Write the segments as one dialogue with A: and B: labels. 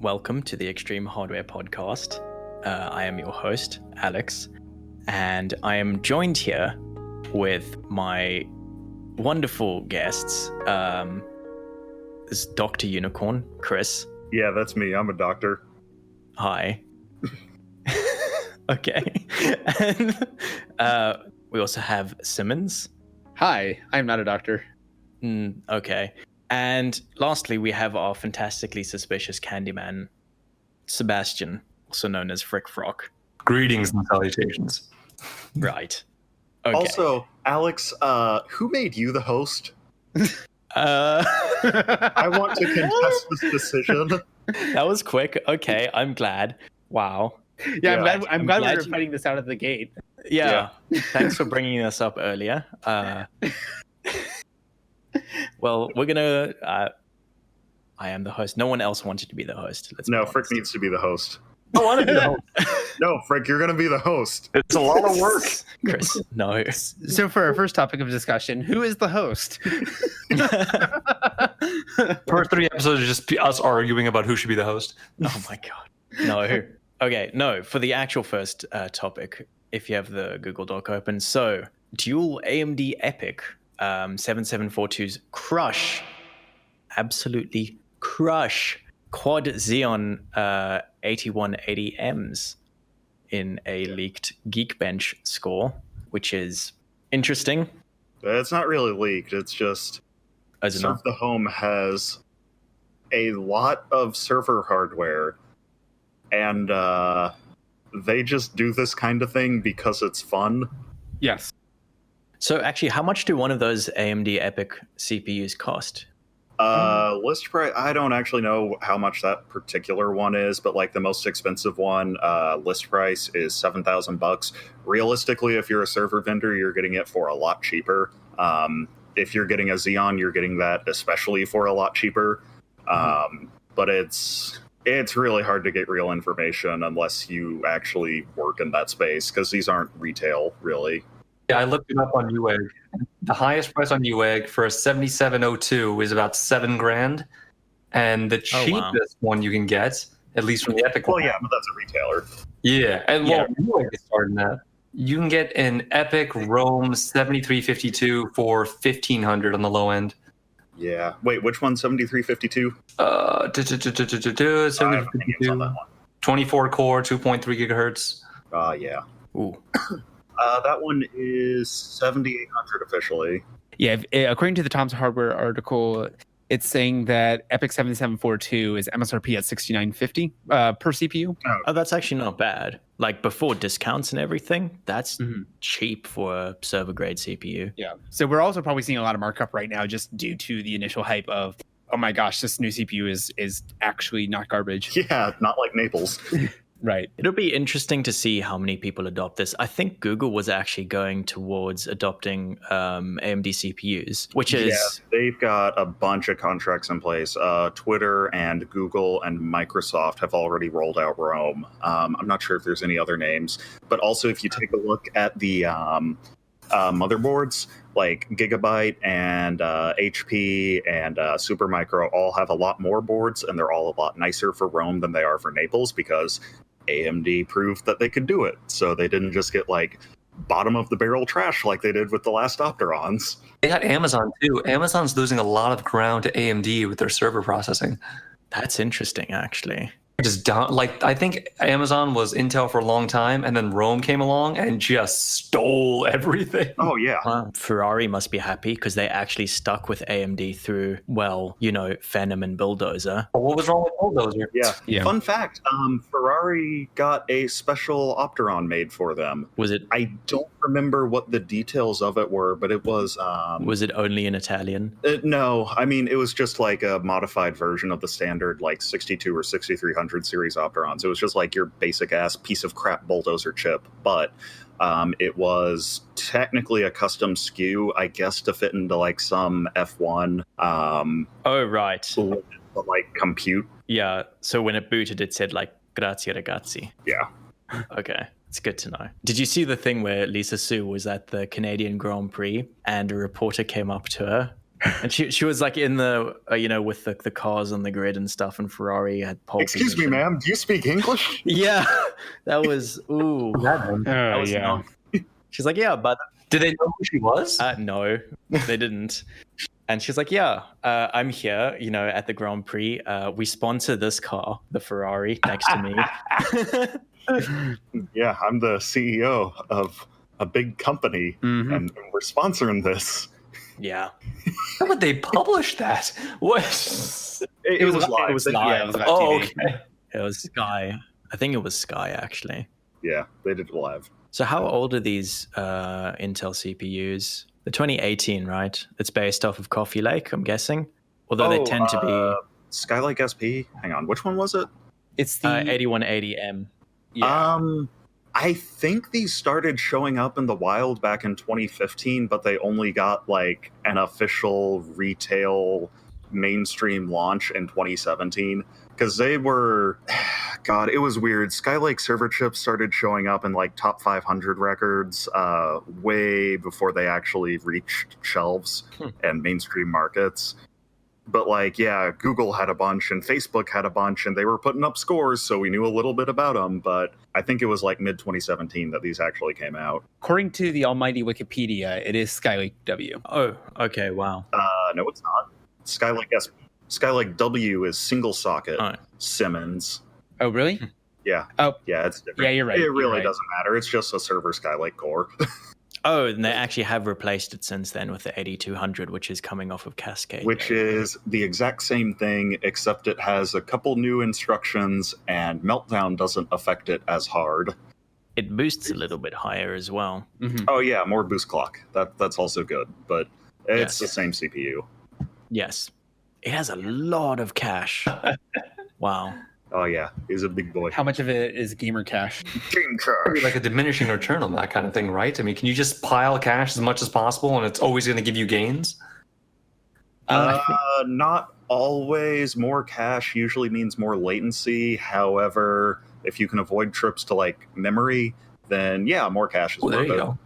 A: welcome to the Extreme Hardware podcast. I am your host, Alex, and I am joined here with my wonderful guests. This is Dr. Unicorn, Chris.
B: Yeah, that's me. I'm a doctor.
A: Hi. Okay. And we also have Simmons.
C: Hi, I'm not a doctor.
A: Okay. And lastly, we have our fantastically suspicious Candyman, Sebastian, also known as Frick Frock.
D: Greetings and salutations.
A: Right. Okay.
B: Also, Alex, who made you the host?
A: I
B: I want to contest this decision.
A: That was quick. Okay, I'm glad. Wow.
C: Yeah, I'm glad
A: glad
C: we were
A: you-
C: fighting this out of the gate.
A: Yeah. Thanks for bringing this up earlier. Well, we're gonna. I am the host. No one else wanted to be the host. Let's be
B: No,
A: honest.
B: Frick needs to be the host.
D: I want to be the host.
B: No, Frick, you're going to be the host.
D: It's a lot of work.
A: Chris. No.
C: So for our first topic of discussion, who is the host?
D: First 3 episodes are just us arguing about who should be the host.
A: Oh my god. No. Okay, no. For the actual first topic, if you have the Google Doc open. So, dual AMD EPIC 7742's crush. Absolutely crush. Quad Xeon 8180Ms in a leaked Geekbench score, which is interesting.
B: It's not really leaked. It's just
A: As
B: Serve the Home has a lot of server hardware, and they just do this kind of thing because it's fun.
C: Yes.
A: So actually, how much do one of those AMD EPIC CPUs cost?
B: List price, I don't actually know how much that particular one is, but like the most expensive one, list price is $7,000. Realistically, if you're a server vendor, you're getting it for a lot cheaper. If you're getting a Xeon, you're getting that especially for a lot cheaper. But it's really hard to get real information unless you actually work in that space, because these aren't retail, really.
D: Yeah, I looked it up on Newegg. The highest price on Newegg for a 7702 is about $7,000, and the
A: Oh, wow.
D: cheapest one you can get, at least from the Epic
B: Well,
D: one.
B: yeah, but that's a retailer.
D: Yeah, and
A: Yeah.
D: Newegg is starting that. You can get an Epic Rome 7352 for $1,500 on the low end.
B: Yeah. Wait, which one? 7352?
D: 7352,
B: on that one.
D: 24 core, 2.3 gigahertz.
B: Yeah.
A: Ooh.
B: That one is 7,800 officially.
C: Yeah, according to the Tom's Hardware article, it's saying that Epic 7742 is MSRP at $6,950 per CPU.
A: Oh, that's actually not bad. Like before discounts and everything, that's
C: Mhm.
A: cheap for a server grade CPU.
C: Yeah. So we're also probably seeing a lot of markup right now just due to the initial hype of, oh my gosh, this new CPU is actually not garbage.
B: Yeah, not like Naples.
C: Right.
A: It'll be interesting to see how many people adopt this. I think Google was actually going towards adopting AMD CPUs, which is
B: Yeah, they've got a bunch of contracts in place. Twitter and Google and Microsoft have already rolled out Rome. I'm not sure if there's any other names, but also if you take a look at the motherboards, like Gigabyte and HP and Supermicro all have a lot more boards, and they're all a lot nicer for Rome than they are for Naples, because AMD proved that they could do it. So they didn't just get like bottom of the barrel trash like they did with the last Opterons.
D: They got Amazon too. Amazon's losing a lot of ground to AMD with their server processing.
A: that's interesting actually.
D: Just down, like I think Amazon was Intel for a long time, and then Rome came along and just stole everything.
B: Oh yeah.
A: Wow. Ferrari must be happy because they actually stuck with AMD through, well, Phenom and Bulldozer.
D: What was wrong with Bulldozer?
B: Yeah. Fun fact, Ferrari got a special Opteron made for them.
A: Was it
B: I don't remember what the details of it were, but it was
A: only in Italian?
B: no, I mean it was just like a modified version of the standard like 62 or 6300 series Opterons. It was just like your basic ass piece of crap Bulldozer chip, but it was technically a custom SKU, I guess, to fit into like some F1
A: Oh, right.
B: but like compute.
A: Yeah. So when it booted, it said like, grazie ragazzi.
B: Yeah.
A: Okay. It's good to know. Did you see the thing where Lisa Su was at the Canadian Grand Prix and a reporter came up to her And she was like in the with the cars on the grid and stuff, and Ferrari had pole
B: Excuse me,
A: position.
B: ma'am. Do you speak English?
A: Yeah, that was that was
C: yeah.
A: not. She's like, yeah, but
D: Did they know who she was?
A: no, they didn't. And she's like, yeah, I'm here, at the Grand Prix. We sponsor this car, the Ferrari, next to me.
B: Yeah, I'm the CEO of a big company, and we're sponsoring this.
A: Yeah,
D: How would they publish that? What?
B: It was live.
A: It was live.
C: Yeah, it was live
D: Oh,
C: TV.
D: okay.
A: It was Sky. I think it was Sky, actually.
B: Yeah, they did it live.
A: So how old are these Intel CPUs? The 2018, right? It's based off of Coffee Lake, I'm guessing. Although they tend to be
B: Skylake SP. Hang on, which one was it?
C: It's the
A: 8180M.
C: yeah.
B: I think these started showing up in the wild back in 2015, but they only got like an official retail mainstream launch in 2017 because they were, God, it was weird. Skylake server chips started showing up in like top 500 records way before they actually reached shelves and mainstream markets. But like, yeah, Google had a bunch and Facebook had a bunch and they were putting up scores, so we knew a little bit about them. But I think it was like mid 2017 that these actually came out.
C: According to the almighty Wikipedia, it is Skylake W.
A: Oh, okay, wow.
B: No, it's not. Skylake W is single socket
A: Oh.
B: Simmons.
C: Oh, really?
B: Yeah.
C: Oh.
B: Yeah, it's different.
C: Yeah, you're right.
B: It
C: You're
B: really
C: right.
B: doesn't matter. It's just a server Skylake core.
A: Oh, and they actually have replaced it since then with the 8200, which is coming off of Cascade.
B: Which is the exact same thing, except it has a couple new instructions and Meltdown doesn't affect it as hard.
A: It boosts a little bit higher as well.
C: Mhm.
B: Oh yeah, more boost clock. That's also good, but it's
A: Yes.
B: the same CPU.
A: Yes. It has a lot of cache. Wow.
B: Oh yeah, he's a big boy.
C: How much of it is gamer cache?
B: Game
D: Probably like a diminishing return on that kind of thing, right? I mean, can you just pile cash as much as possible and it's always going to give you gains?
B: Not always. More cache usually means more latency. However, if you can avoid trips to like memory, then yeah, more cache is
D: Oh, there
B: worth
D: you
B: it.
D: go.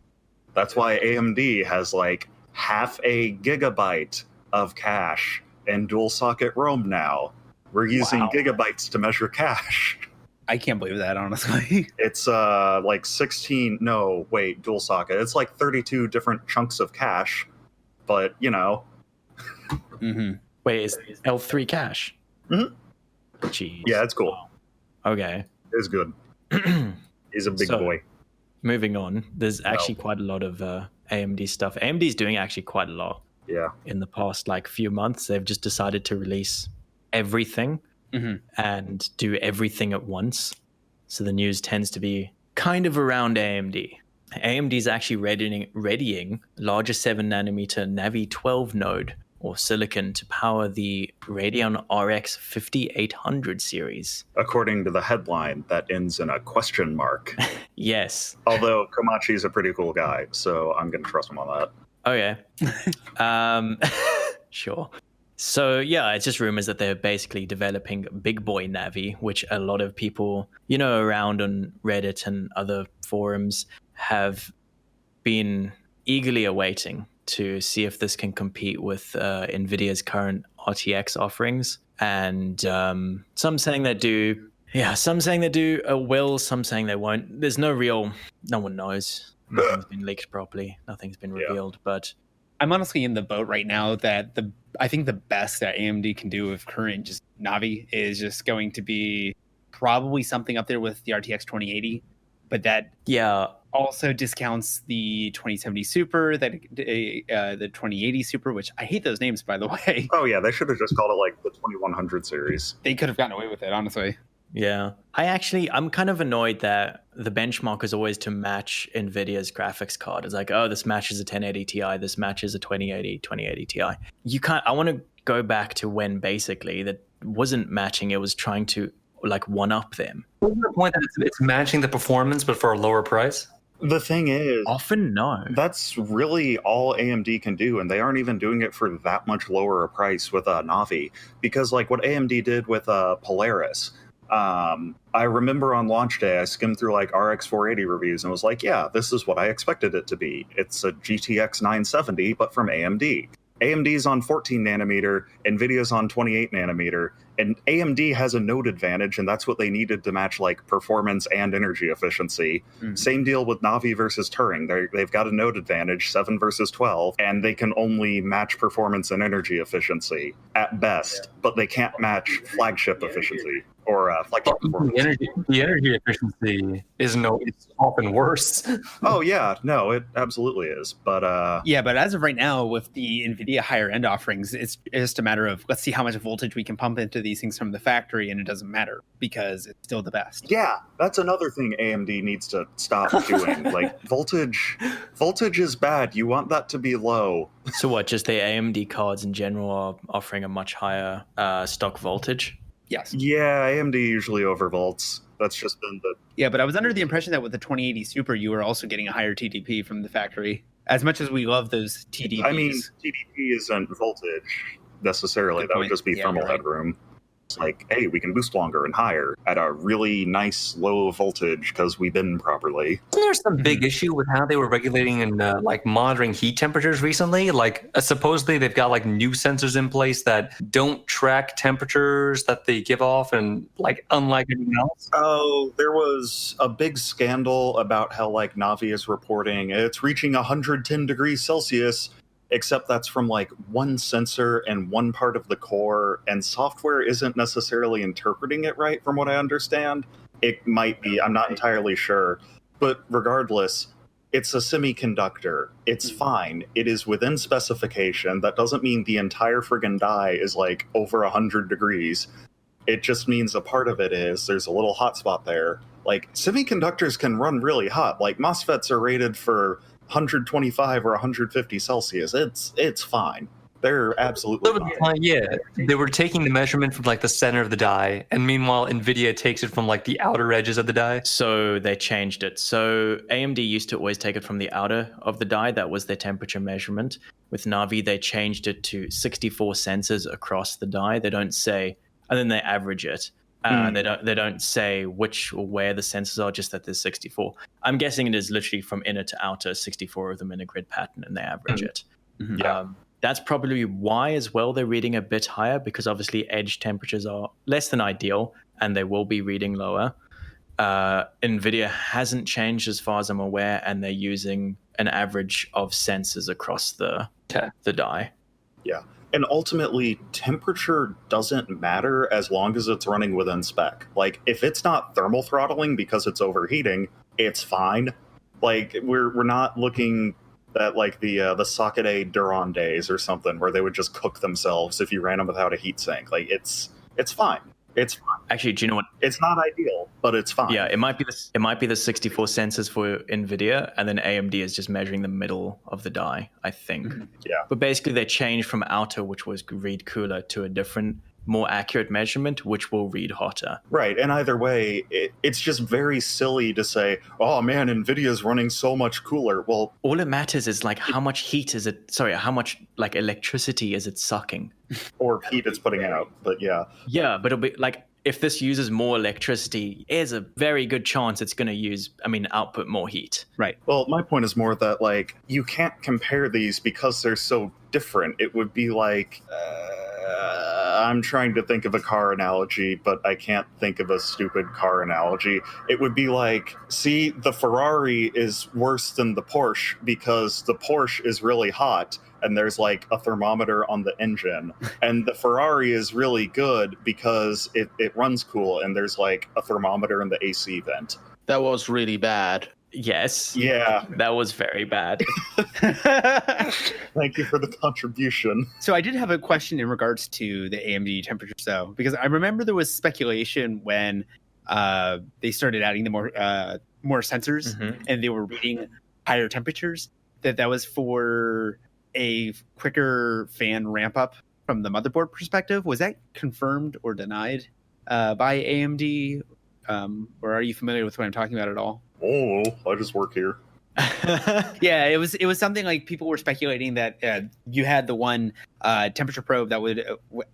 B: That's why AMD has like half a gigabyte of cache in dual socket ROM now. We're using
C: Wow.
B: gigabytes to measure cache.
C: I can't believe that, honestly.
B: It's like 16, no, wait, dual socket. It's like 32 different chunks of cache, but you know,
C: hmm
A: Wait, is L3 cache?
B: Mhm.
A: Jeez.
B: yeah, it's cool.
A: Okay.
B: It's good. He's a big
A: So-
B: boy.
A: Moving on, there's actually quite a lot of AMD stuff. AMD's doing actually quite a lot
B: Yeah.
A: in the past like few months. They've just decided to release everything
C: Mhm.
A: and do everything at once. So the news tends to be kind of around AMD. AMD is actually readying larger 7nm Navi 12 node or silicon to power the Radeon RX 5800 series.
B: According to the headline, that ends in a question mark.
A: Yes.
B: Although Komachi's a pretty cool guy, so I'm going to trust him on that.
A: Oh yeah. Sure. So yeah, it's just rumors that they're basically developing Big Boy Navi, which a lot of people, around on Reddit and other forums have been eagerly awaiting to see if this can compete with NVIDIA's current RTX offerings. And some saying they do. Yeah, some saying they do will, some saying they won't. There's no one knows. Nothing's been leaked properly. Nothing's been revealed, but
C: I'm honestly in the boat right now that I think the best that AMD can do with current just Navi is just going to be probably something up there with the RTX 2080, but that
A: yeah,
C: also discounts the 2070 Super, the 2080 Super, which I hate those names, by the way.
B: Oh yeah, they should have just called it like the 2100 series.
C: They could have gotten away with it, honestly.
A: yeah. I'm kind of annoyed that the benchmark is always to match NVIDIA's graphics card. It's like, oh, this matches a 1080 Ti, this matches a 2080 Ti. I want to go back to when basically that wasn't matching, it was trying to like one up them.
D: Isn't the point that it's matching the performance but for a lower price?
B: The thing is,
A: Often no.
B: that's really all AMD can do, and they aren't even doing it for that much lower a price with a Navi. Because like what AMD did with Polaris, I remember on launch day, I skimmed through like RX 480 reviews and was like, yeah, this is what I expected it to be. It's a GTX 970, but from AMD. AMD's on 14 nanometer, NVIDIA's on 28 nanometer, and AMD has a node advantage, and that's what they needed to match like performance and energy efficiency. Same deal with Navi versus Turing. They've got a node advantage, 7 versus 12, and they can only match performance and energy efficiency at best, but they can't match flagship efficiency or flagship performance.
D: The energy efficiency it's often worse.
B: Oh yeah, no, it absolutely is. But
C: yeah, but as of right now, with the NVIDIA higher end offerings, it's just a matter of let's see how much voltage we can pump into these things from the factory, and it doesn't matter because it's still the best.
B: Yeah, that's another thing AMD needs to stop doing. Like voltage is bad. You want that to be low.
A: So what? Just the AMD cards in general are offering a much higher stock voltage?
C: Yes.
B: Yeah, AMD usually overvolts. That's just been the...
C: Yeah, but I was under the impression that with the 2080 Super, you were also getting a higher TDP from the factory. As much as we love those TDPs.
B: I mean, TDP isn't voltage necessarily. That would just be thermal headroom. It's like, hey, we can boost longer and higher at a really nice low voltage because we bin properly.
D: Isn't there some big issue with how they were regulating and like monitoring heat temperatures recently? Like supposedly they've got like new sensors in place that don't track temperatures that they give off, and like unlike anything else.
B: Oh, there was a big scandal about how like Navi is reporting it's reaching 110 degrees Celsius. Except that's from like one sensor and one part of the core, and software isn't necessarily interpreting it right from what I understand. It might be, I'm not entirely sure. But regardless, it's a semiconductor. It's fine. It is within specification. That doesn't mean the entire friggin' die is like over 100 degrees. It just means a part of it is there's a little hot spot there. Like semiconductors can run really hot. Like MOSFETs are rated for 125 or 150 Celsius. It's fine. They're absolutely fine.
D: Yeah, they were taking the measurement from like the center of the die, and meanwhile NVIDIA takes it from like the outer edges of the die.
A: So they changed it. So AMD used to always take it from the outer of the die. That was their temperature measurement. With Navi, they changed it to 64 sensors across the die. They don't say, and then they average it. They don't say which or where the sensors are, just that there's 64. I'm guessing it is literally from inner to outer, 64 of them in a grid pattern, and they average it.
B: Yeah.
A: That's probably why as well they're reading a bit higher, because obviously edge temperatures are less than ideal, and they will be reading lower. NVIDIA hasn't changed as far as I'm aware, and they're using an average of sensors across the die.
B: Yeah. And ultimately, temperature doesn't matter as long as it's running within spec. Like, if it's not thermal throttling because it's overheating, it's fine. Like, we're not looking at like the socket A Duron days or something where they would just cook themselves if you ran them without a heat sink. Like, it's fine. It's fine.
A: Actually, do you know what?
B: It's not ideal, but it's fine.
A: Yeah, it might be the 64 sensors for NVIDIA, and then AMD is just measuring the middle of the die, I think.
B: Yeah.
A: But basically, they changed from outer, which was read cooler, to a different, more accurate measurement, which will read hotter.
B: Right, and either way, it's just very silly to say, oh man, NVIDIA's running so much cooler. Well,
A: all it matters is like how much heat is it, how much like electricity is it sucking?
B: Or heat it's putting out, but yeah.
A: Yeah, but it'll be like, if this uses more electricity, there's a very good chance it's going to output more heat.
C: Right.
B: Well, my point is more that, like, you can't compare these because they're so different. It would be like, I'm trying to think of a car analogy, but I can't think of a stupid car analogy. It would be like, see, the Ferrari is worse than the Porsche because the Porsche is really hot and there's like a thermometer on the engine, and the Ferrari is really good because it runs cool and there's like a thermometer in the AC vent.
E: That was really bad.
A: Yes.
B: Yeah.
A: That was very bad.
B: Thank you for the contribution.
C: So I did have a question in regards to the AMD temperatures, though, because I remember there was speculation when they started adding the more sensors and they were reading higher temperatures, that was for a quicker fan ramp up from the motherboard perspective. Was that confirmed or denied by AMD? Or are you familiar with what I'm talking about at all?
B: Oh, I just work here.
C: Yeah, it was something like people were speculating that you had the one temperature probe that would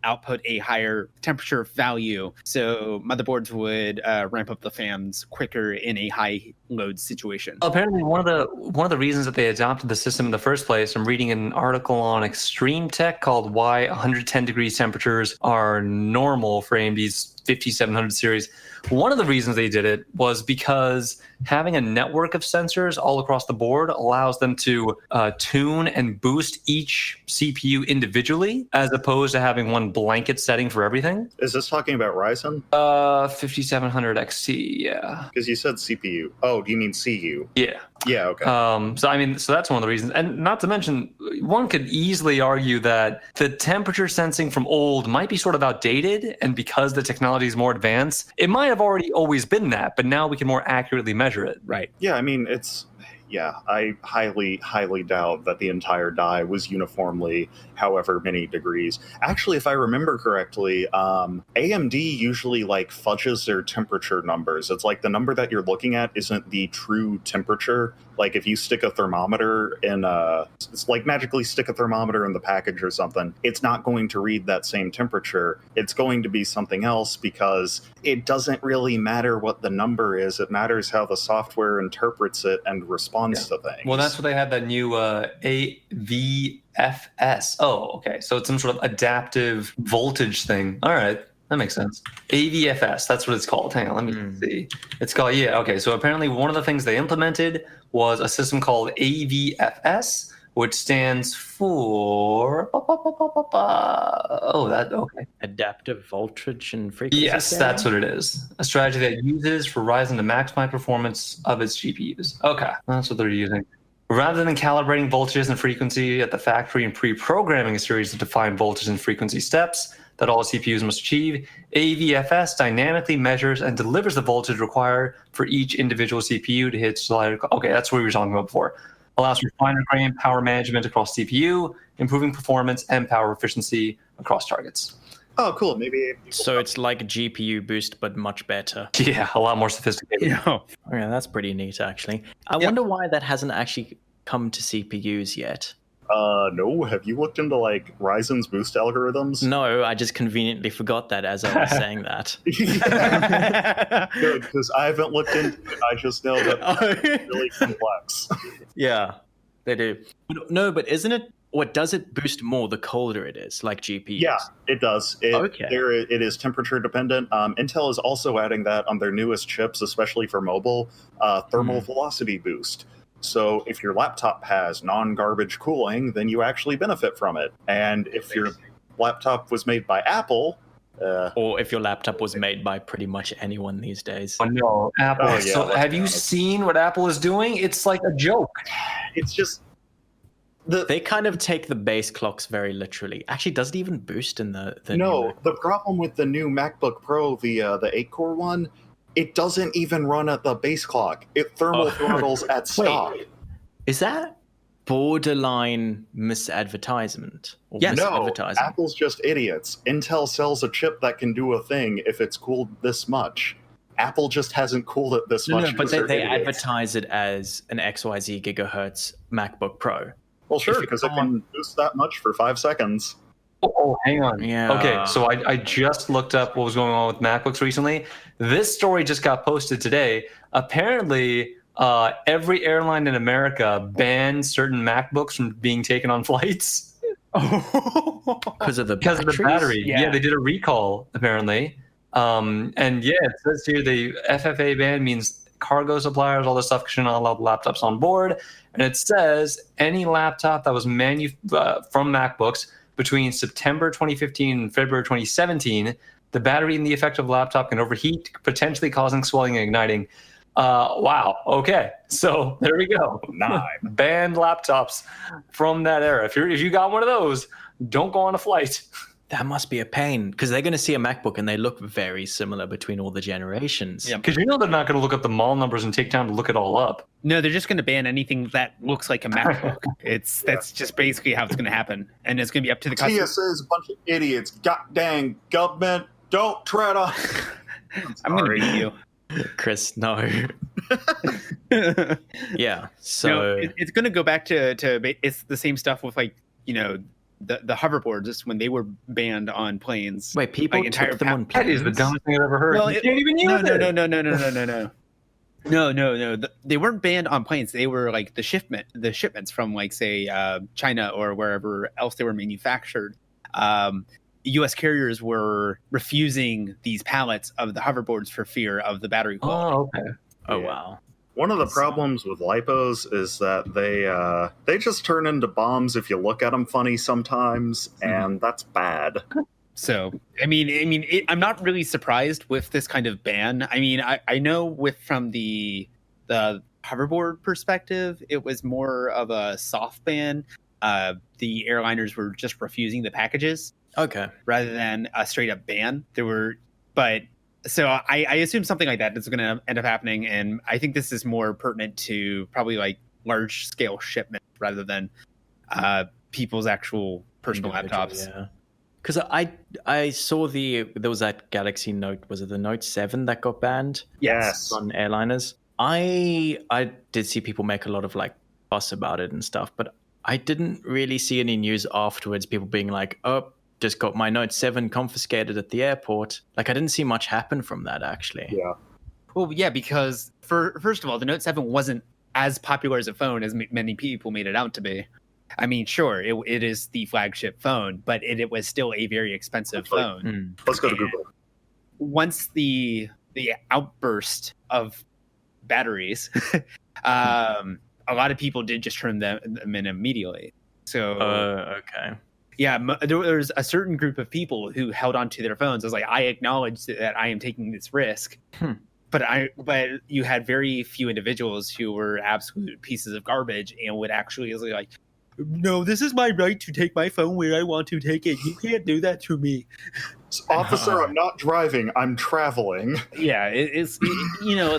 C: output a higher temperature value, so motherboards would ramp up the fans quicker in a high load situation.
D: Apparently, one of the reasons that they adopted the system in the first place, I'm reading an article on Extreme Tech called "Why 110 degrees temperatures are normal for AMD's 5700 series." One of the reasons they did it was because having a network of sensors all across the board allows them to tune and boost each CPU individually, as opposed to having one blanket setting for everything.
B: Is this talking about Ryzen?
D: 5700 XT, yeah.
B: Because you said CPU. Oh, do you mean CU?
D: Yeah.
B: Yeah, okay.
D: So that's one of the reasons. And not to mention, one could easily argue that the temperature sensing from old might be sort of outdated, and because the technology is more advanced, it might have already always been that, but now we can more accurately measure it.
C: Right.
B: Yeah, I mean, I highly doubt that the entire die was uniformly however many degrees. Actually, if I remember correctly, AMD usually like fudges their temperature numbers. It's like the number that you're looking at isn't the true temperature. Like if you stick a thermometer in it's like magically stick a thermometer in the package or something, it's not going to read that same temperature. It's going to be something else because it doesn't really matter what the number is. It matters how the software interprets it and responds to things.
D: Well, that's what they had that new AVFS. Oh, okay. So it's some sort of adaptive voltage thing. All right. That makes sense. AVFS, that's what it's called. Hang on, let me see. It's called, yeah, okay. So apparently one of the things they implemented was a system called AVFS, which stands for... okay.
A: Adaptive voltage and frequency.
D: Yes,
A: sharing?
D: that's what it is. A strategy that uses for Ryzen to maximize performance of its GPUs. Okay, that's what they're using. Rather than calibrating voltages and frequency at the factory and pre-programming a series of defined voltage and frequency steps that all CPUs must achieve, AVFS dynamically measures and delivers the voltage required for each individual CPU to hit desired. Okay, that's what we were talking about before. Allows for finer-grained power management across CPU, improving performance and power efficiency across targets.
B: Oh, cool. Maybe.
A: So it's like a GPU boost, but much better.
D: Yeah, a lot more sophisticated.
C: Yeah.
A: Yeah, that's pretty neat, actually. I wonder why that hasn't actually come to CPUs yet.
B: No. Have you looked into like Ryzen's boost algorithms?
A: No, I just conveniently forgot that as I was saying that.
B: Good, because I haven't looked into it. I just know that it's really complex.
A: Yeah, they do. But isn't it? What does it boost more the colder it is, like GPUs?
B: Yeah, it does.
A: Okay.
B: It is temperature dependent. Intel is also adding that on their newest chips, especially for mobile, thermal velocity boost. So if your laptop has non-garbage cooling, then you actually benefit from it. And if your laptop was made by Apple...
A: or if your laptop was made by pretty much anyone these days.
D: Oh, no, Apple.
B: Oh, yeah,
D: So
B: let's
D: have
B: be
D: you
B: honest.
D: seen what Apple is doing? It's like a joke.
B: It's just...
A: They kind of take the base clocks very literally. Actually, does it even boost in the
B: No,
A: new
B: the problem with the new MacBook Pro, the 8-core one, it doesn't even run at the base clock. It thermal throttles at stock.
A: Is that borderline misadvertisement? Or
C: Yes.
B: No,
A: misadvertising?
B: Apple's just idiots. Intel sells a chip that can do a thing if it's cooled this much. Apple just hasn't cooled it this
A: No,
B: much.
A: but
B: because they're
A: they
B: idiots.
A: advertise it as an XYZ gigahertz MacBook Pro.
B: Well, sure,
A: if
B: because
A: you
B: it can boost that much for 5 seconds.
D: Oh, hang on.
A: Yeah.
D: Okay, so I just looked up what was going on with MacBooks recently. This story just got posted today. Apparently, every airline in America banned certain MacBooks from being taken on flights
A: Because of the
D: because of the
A: batteries?
D: battery.
C: Yeah.
D: Yeah, they did a recall apparently. And yeah, it says here the FFA ban means cargo suppliers, all this stuff, should not allow laptops on board. And it says any laptop that was from MacBooks between September 2015 and February 2017, the battery in the effective laptop can overheat, potentially causing swelling and igniting. Wow. Okay. So there we go.
B: 9.
D: Banned laptops from that era. If you got one of those, don't go on a flight.
A: That must be a pain because they're going to see a MacBook and they look very similar between all the generations.
C: Yeah.
D: Because you know they're not going to look up the model numbers and take time to look it all up.
C: No, they're just going to ban anything that looks like a MacBook. That's just basically how it's going to happen, and it's going to be up to the customer.
B: TSA is a bunch of idiots. God dang government, don't tread on.
C: I'm going to beat you.
A: Chris, no. Yeah. So
C: No, it's going to go back to it's the same stuff with like the hoverboards just when they were banned on planes.
A: wait, people
C: like entire
A: took them on
D: That
A: planes?
D: is the dumbest thing I've ever heard.
C: Well,
D: You can't even use it.
C: No. They weren't banned on planes. They were like the shipments from like say China or wherever else they were manufactured. U.S. carriers were refusing these pallets of the hoverboards for fear of the battery quality.
D: Oh, okay.
A: Oh
B: Yeah.
A: wow.
B: One of the problems with lipos is that they just turn into bombs if you look at them funny sometimes, and that's bad.
C: So, I'm not really surprised with this kind of ban. I mean, I know from the hoverboard perspective, it was more of a soft ban. The airliners were just refusing the packages
A: Okay.
C: rather than a straight up ban. So I assume something like that is going to end up happening, and I think this is more pertinent to probably like large scale shipments rather than people's actual personal laptops.
A: Yeah. Because I saw there was that Galaxy Note, was it the Note 7 that got banned
B: Yes.
A: on airliners? I did see people make a lot of like fuss about it and stuff, but I didn't really see any news afterwards, people being like, oh, just got my Note 7 confiscated at the airport. Like I didn't see much happen from that actually.
B: Yeah.
C: Well, yeah, because first of all, the Note 7 wasn't as popular as a phone as many people made it out to be. I mean, sure, it is the flagship phone, but it was still a very expensive phone.
B: Let's go to Google.
C: Once the outburst of batteries, a lot of people did just turn them in immediately. So,
A: Okay.
C: yeah, there was a certain group of people who held onto their phones. I was like, I acknowledge that I am taking this risk. But you had very few individuals who were absolute pieces of garbage and would actually like, no, this is my right to take my phone where I want to take it. You can't do that to me.
B: Officer, I'm not driving. I'm traveling.
C: Yeah, it's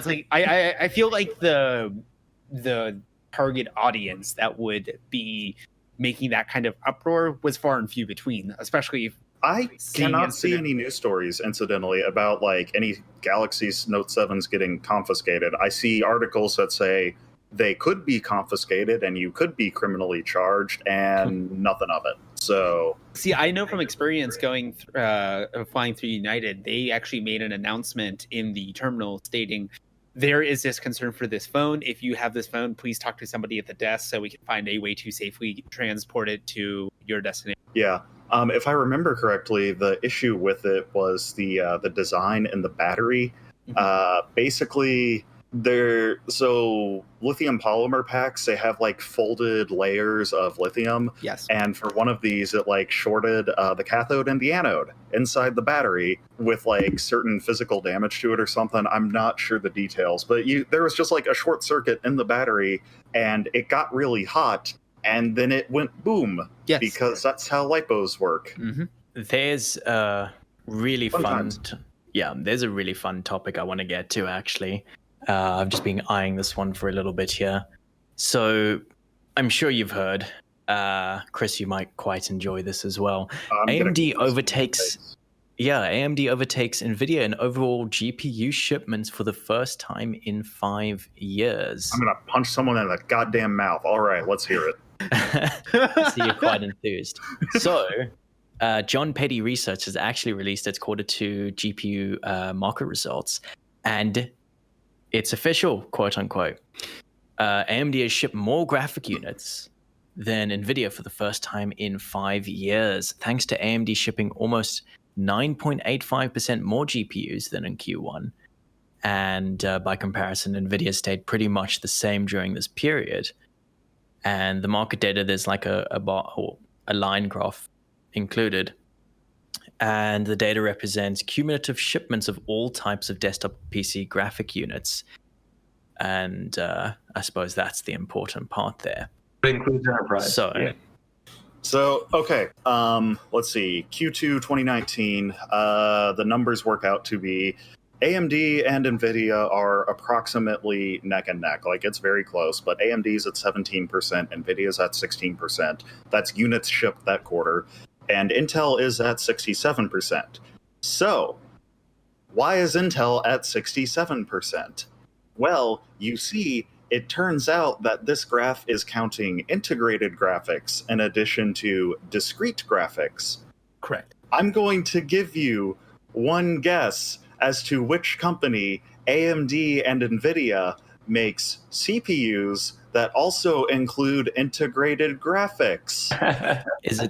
C: like I feel like the target audience that would be making that kind of uproar was far and few between, especially if
B: I cannot see any news stories, incidentally, about like any Galaxy's Note 7s getting confiscated. I see articles that say they could be confiscated and you could be criminally charged, and nothing of it. So,
C: see, I know from experience flying through United, they actually made an announcement in the terminal stating, there is this concern for this phone. If you have this phone, please talk to somebody at the desk so we can find a way to safely transport it to your destination.
B: yeah. If I remember correctly, the issue with it was the design and the battery. Basically, lithium polymer packs, they have like folded layers of lithium.
C: Yes.
B: And for one of these, it like shorted the cathode and the anode inside the battery with like certain physical damage to it or something. I'm not sure the details, but there was just like a short circuit in the battery and it got really hot. And then it went boom.
C: Yes.
B: Because that's how lipos work.
A: There's a really fun.
B: Sometimes.
A: There's a really fun topic I want to get to actually. I've just been eyeing this one for a little bit here. So I'm sure you've heard. Chris, you might quite enjoy this as well. AMD overtakes NVIDIA in overall GPU shipments for the first time in 5 years.
B: I'm gonna punch someone in the goddamn mouth. All right, let's hear it.
A: I see you're quite enthused. So, John Petty Research has actually released its Q2 GPU market results, and it's official, quote unquote. AMD has shipped more graphic units than NVIDIA for the first time in 5 years, thanks to AMD shipping almost 9.85% more GPUs than in Q1. And by comparison, NVIDIA stayed pretty much the same during this period. And the market data, there's like a bar or a line graph included. And the data represents cumulative shipments of all types of desktop PC graphic units. And I suppose that's the important part there.
D: It includes enterprise.
B: So, okay, let's see. Q2 2019, the numbers work out to be AMD and NVIDIA are approximately neck and neck. Like, it's very close, but AMD's at 17%, NVIDIA's at 16%. That's units shipped that quarter. And Intel is at 67%. So, why is Intel at 67%? Well, you see, it turns out that this graph is counting integrated graphics in addition to discrete graphics.
C: Correct.
B: I'm going to give you one guess as to which company, AMD and NVIDIA, makes CPUs that also include integrated graphics.
A: Is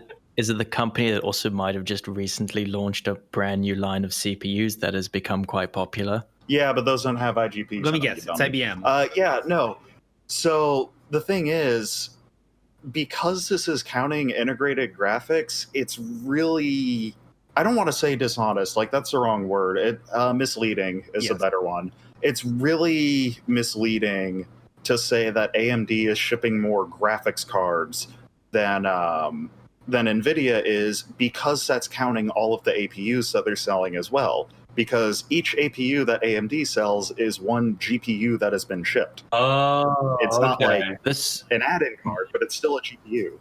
A: it the company that also might have just recently launched a brand new line of CPUs that has become quite popular?
B: Yeah, but those don't have IGPs.
C: Let me guess. It's IBM.
B: Yeah, no. So the thing is, because this is counting integrated graphics, it's really, I don't want to say dishonest, like that's the wrong word. Misleading is a better one. It's really misleading to say that AMD is shipping more graphics cards than NVIDIA is, because that's counting all of the APUs that they're selling as well. Because each APU that AMD sells is one GPU that has been shipped.
D: Oh,
B: It's not like
A: This
B: an add-in card, but it's still a GPU.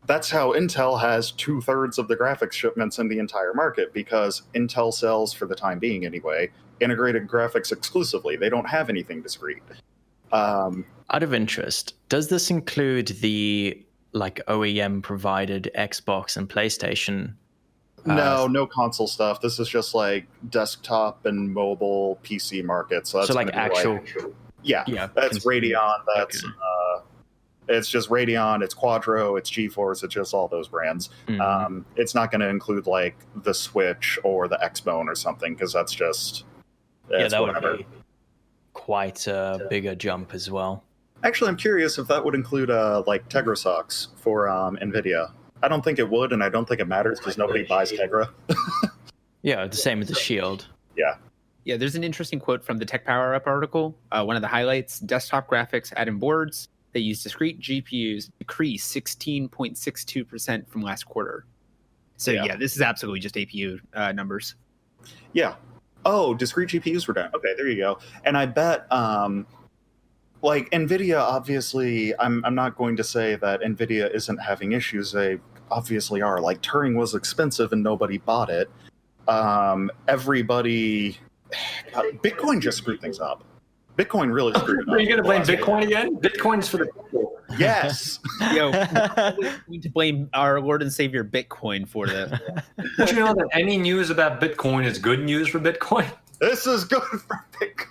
B: That's how Intel has 2/3 of the graphics shipments in the entire market, because Intel sells, for the time being anyway, integrated graphics exclusively. They don't have anything discrete.
A: out of interest, does this include the like OEM provided Xbox and PlayStation?
B: No console stuff. This is just like desktop and mobile PC market. So that's
A: like actual,
B: yeah, that's Radeon. That's it's just Radeon. It's Quadro. It's GeForce. It's just all those brands.
A: Mm-hmm.
B: It's not going to include like the Switch or the Xbone or something, because that's just
A: that
B: whatever.
A: would be quite a bigger jump as well.
B: Actually, I'm curious if that would include like Tegra socks for NVIDIA. I don't think it would, and I don't think it matters because nobody buys Tegra.
A: Yeah, the same with the Shield.
C: Yeah, there's an interesting quote from the Tech Power Up article. One of the highlights: desktop graphics add-in boards that use discrete GPUs decreased 16.62% from last quarter. So yeah, this is absolutely just APU numbers.
B: Yeah. Oh, discrete GPUs were down. Okay, there you go. And I bet like NVIDIA, obviously, I'm not going to say that NVIDIA isn't having issues. They obviously are. Like, Turing was expensive and nobody bought it. Everybody... Bitcoin just screwed things up. Bitcoin really screwed it up.
D: Are you going to blame Bitcoin again? Bitcoin's for the people.
B: Yes!
C: Yo, we're going to blame our Lord and Savior Bitcoin for the...
D: Did you know that any news about Bitcoin is good news for Bitcoin?
B: This is good for Bitcoin.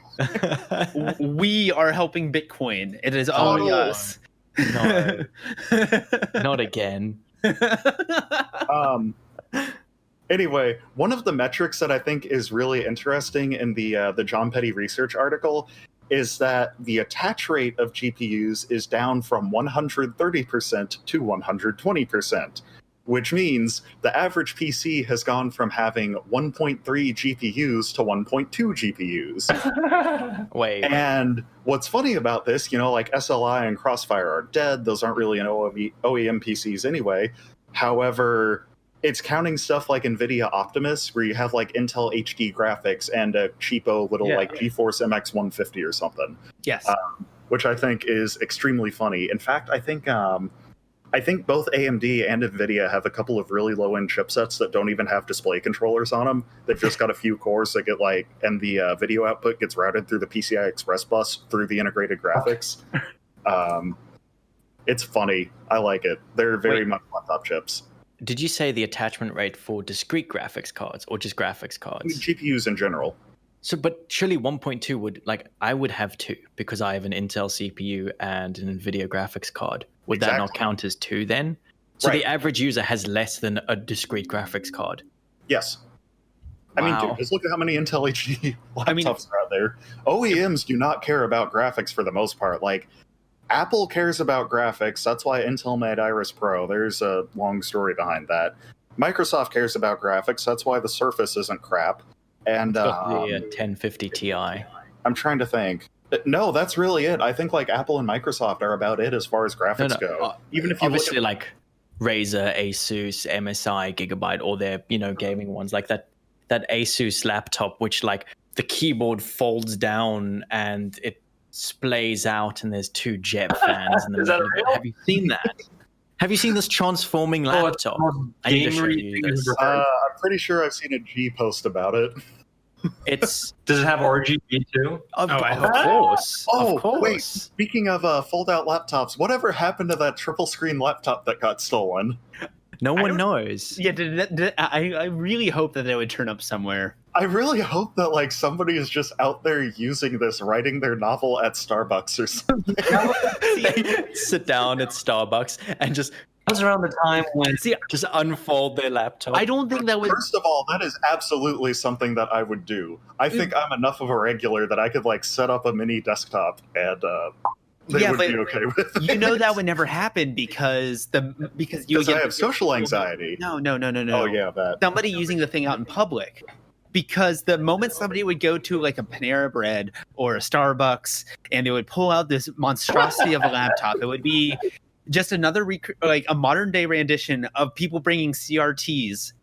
C: We are helping Bitcoin. It is only us.
A: No. Not again.
B: Anyway, one of the metrics that I think is really interesting in the John Petty research article is that the attach rate of GPUs is down from 130% to 120%, which means the average PC has gone from having 1.3 GPUs to 1.2 GPUs.
A: Wait.
B: And what's funny about this, like SLI and Crossfire are dead. Those aren't really an OEM PCs anyway. However, it's counting stuff like NVIDIA Optimus, where you have like Intel HD graphics and a cheapo little like GeForce MX 150 or something.
C: Yes.
B: Which I think is extremely funny. In fact, I think both AMD and NVIDIA have a couple of really low-end chipsets that don't even have display controllers on them. They've just got a few cores that get and the video output gets routed through the PCI Express bus through the integrated graphics. It's funny. I like it. They're very much laptop chips.
A: Did you say the attachment rate for discrete graphics cards or just graphics cards?
B: GPUs in general.
A: So, but surely 1.2 would, I would have 2 because I have an Intel CPU and an NVIDIA graphics card. Would that not count as 2 then? So the average user has less than a discrete graphics card?
B: Yes.
A: Wow.
B: I mean, dude, just look at how many Intel HD laptops are out there. OEMs do not care about graphics for the most part. Like, Apple cares about graphics. That's why Intel made Iris Pro. There's a long story behind that. Microsoft cares about graphics. That's why the Surface isn't crap. And
A: the 1050 Ti.
B: I'm trying to think. No, that's really it. I think like Apple and Microsoft are about it as far as graphics go. Even if you
A: obviously like Razer, Asus, MSI, Gigabyte, all their gaming ones, like that Asus laptop, which like the keyboard folds down and it splays out, and there's 2 jet fans in the
D: Is that
A: middle.
D: real?
A: Have you seen that? Have you seen this transforming laptop? I need to show you this.
B: I'm pretty sure I've seen a G post about it.
A: It's
D: Does it have RGB too?
A: of
C: course.
B: Oh,
A: of course.
B: wait. Speaking of fold-out laptops, whatever happened to that triple-screen laptop that got stolen?
A: No one
C: don't-
A: knows.
C: Yeah, I really hope that they would turn up somewhere.
B: I really hope that like somebody is just out there using this, writing their novel at Starbucks or something.
A: They sit down at Starbucks and just
D: That was around the time when
A: just unfold their laptop.
C: I don't think that would.
B: First of all, that is absolutely something that I would do. I think I'm enough of a regular that I could like set up a mini desktop and they
C: Yeah,
B: would
C: but
B: be okay with it.
C: You know that would never happen because you
B: Because I have social anxiety.
C: No.
B: Oh yeah, that.
C: Somebody using the thing out in public. Because the moment somebody would go to like a Panera Bread or a Starbucks and they would pull out this monstrosity of a laptop, it would be just another like a modern day rendition of people bringing CRTs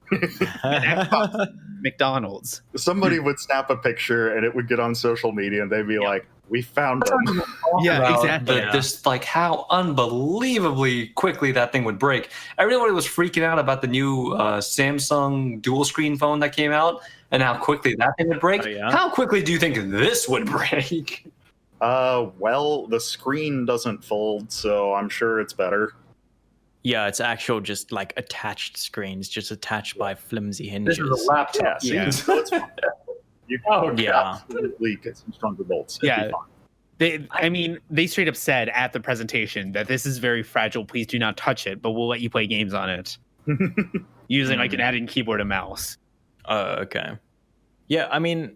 C: McDonald's.
B: Somebody would snap a picture and it would get on social media and they'd be like, "We found them."
C: Yeah,
D: about
C: exactly.
D: Just like how unbelievably quickly that thing would break. Everybody was freaking out about the new Samsung dual screen phone that came out and how quickly that thing would break.
A: Oh, yeah?
D: How quickly do you think this would break?
B: Well, the screen doesn't fold, so I'm sure it's better.
A: Yeah, it's actual just like attached screens, just attached by flimsy hinges.
D: This is a laptop.
B: Yeah, so it's fine. You can
A: Yeah.
B: absolutely get some stronger bolts. It'd be
C: Yeah.
B: fine.
C: They straight up said at the presentation that this is very fragile. Please do not touch it, but we'll let you play games on it using like an add-in keyboard and mouse.
A: Oh, okay. Yeah, I mean,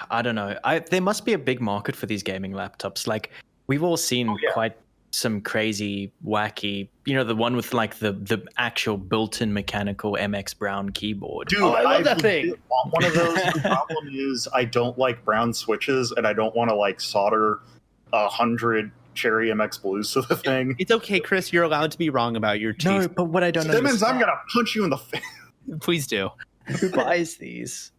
A: I don't know. There must be a big market for these gaming laptops. Like, we've all seen quite some crazy, wacky, the one with like the actual built-in mechanical MX Brown keyboard.
B: Dude,
C: I love that
B: legit
C: thing.
B: want one of those. The problem is I don't like brown switches, and I don't want to like solder 100 Cherry MX Blues to the thing.
C: It's okay, Chris. You're allowed to be wrong about your taste.
A: No, but what I don't
B: Simmons,
A: understand,
B: I'm gonna punch you in the face.
C: Please do.
A: who buys these?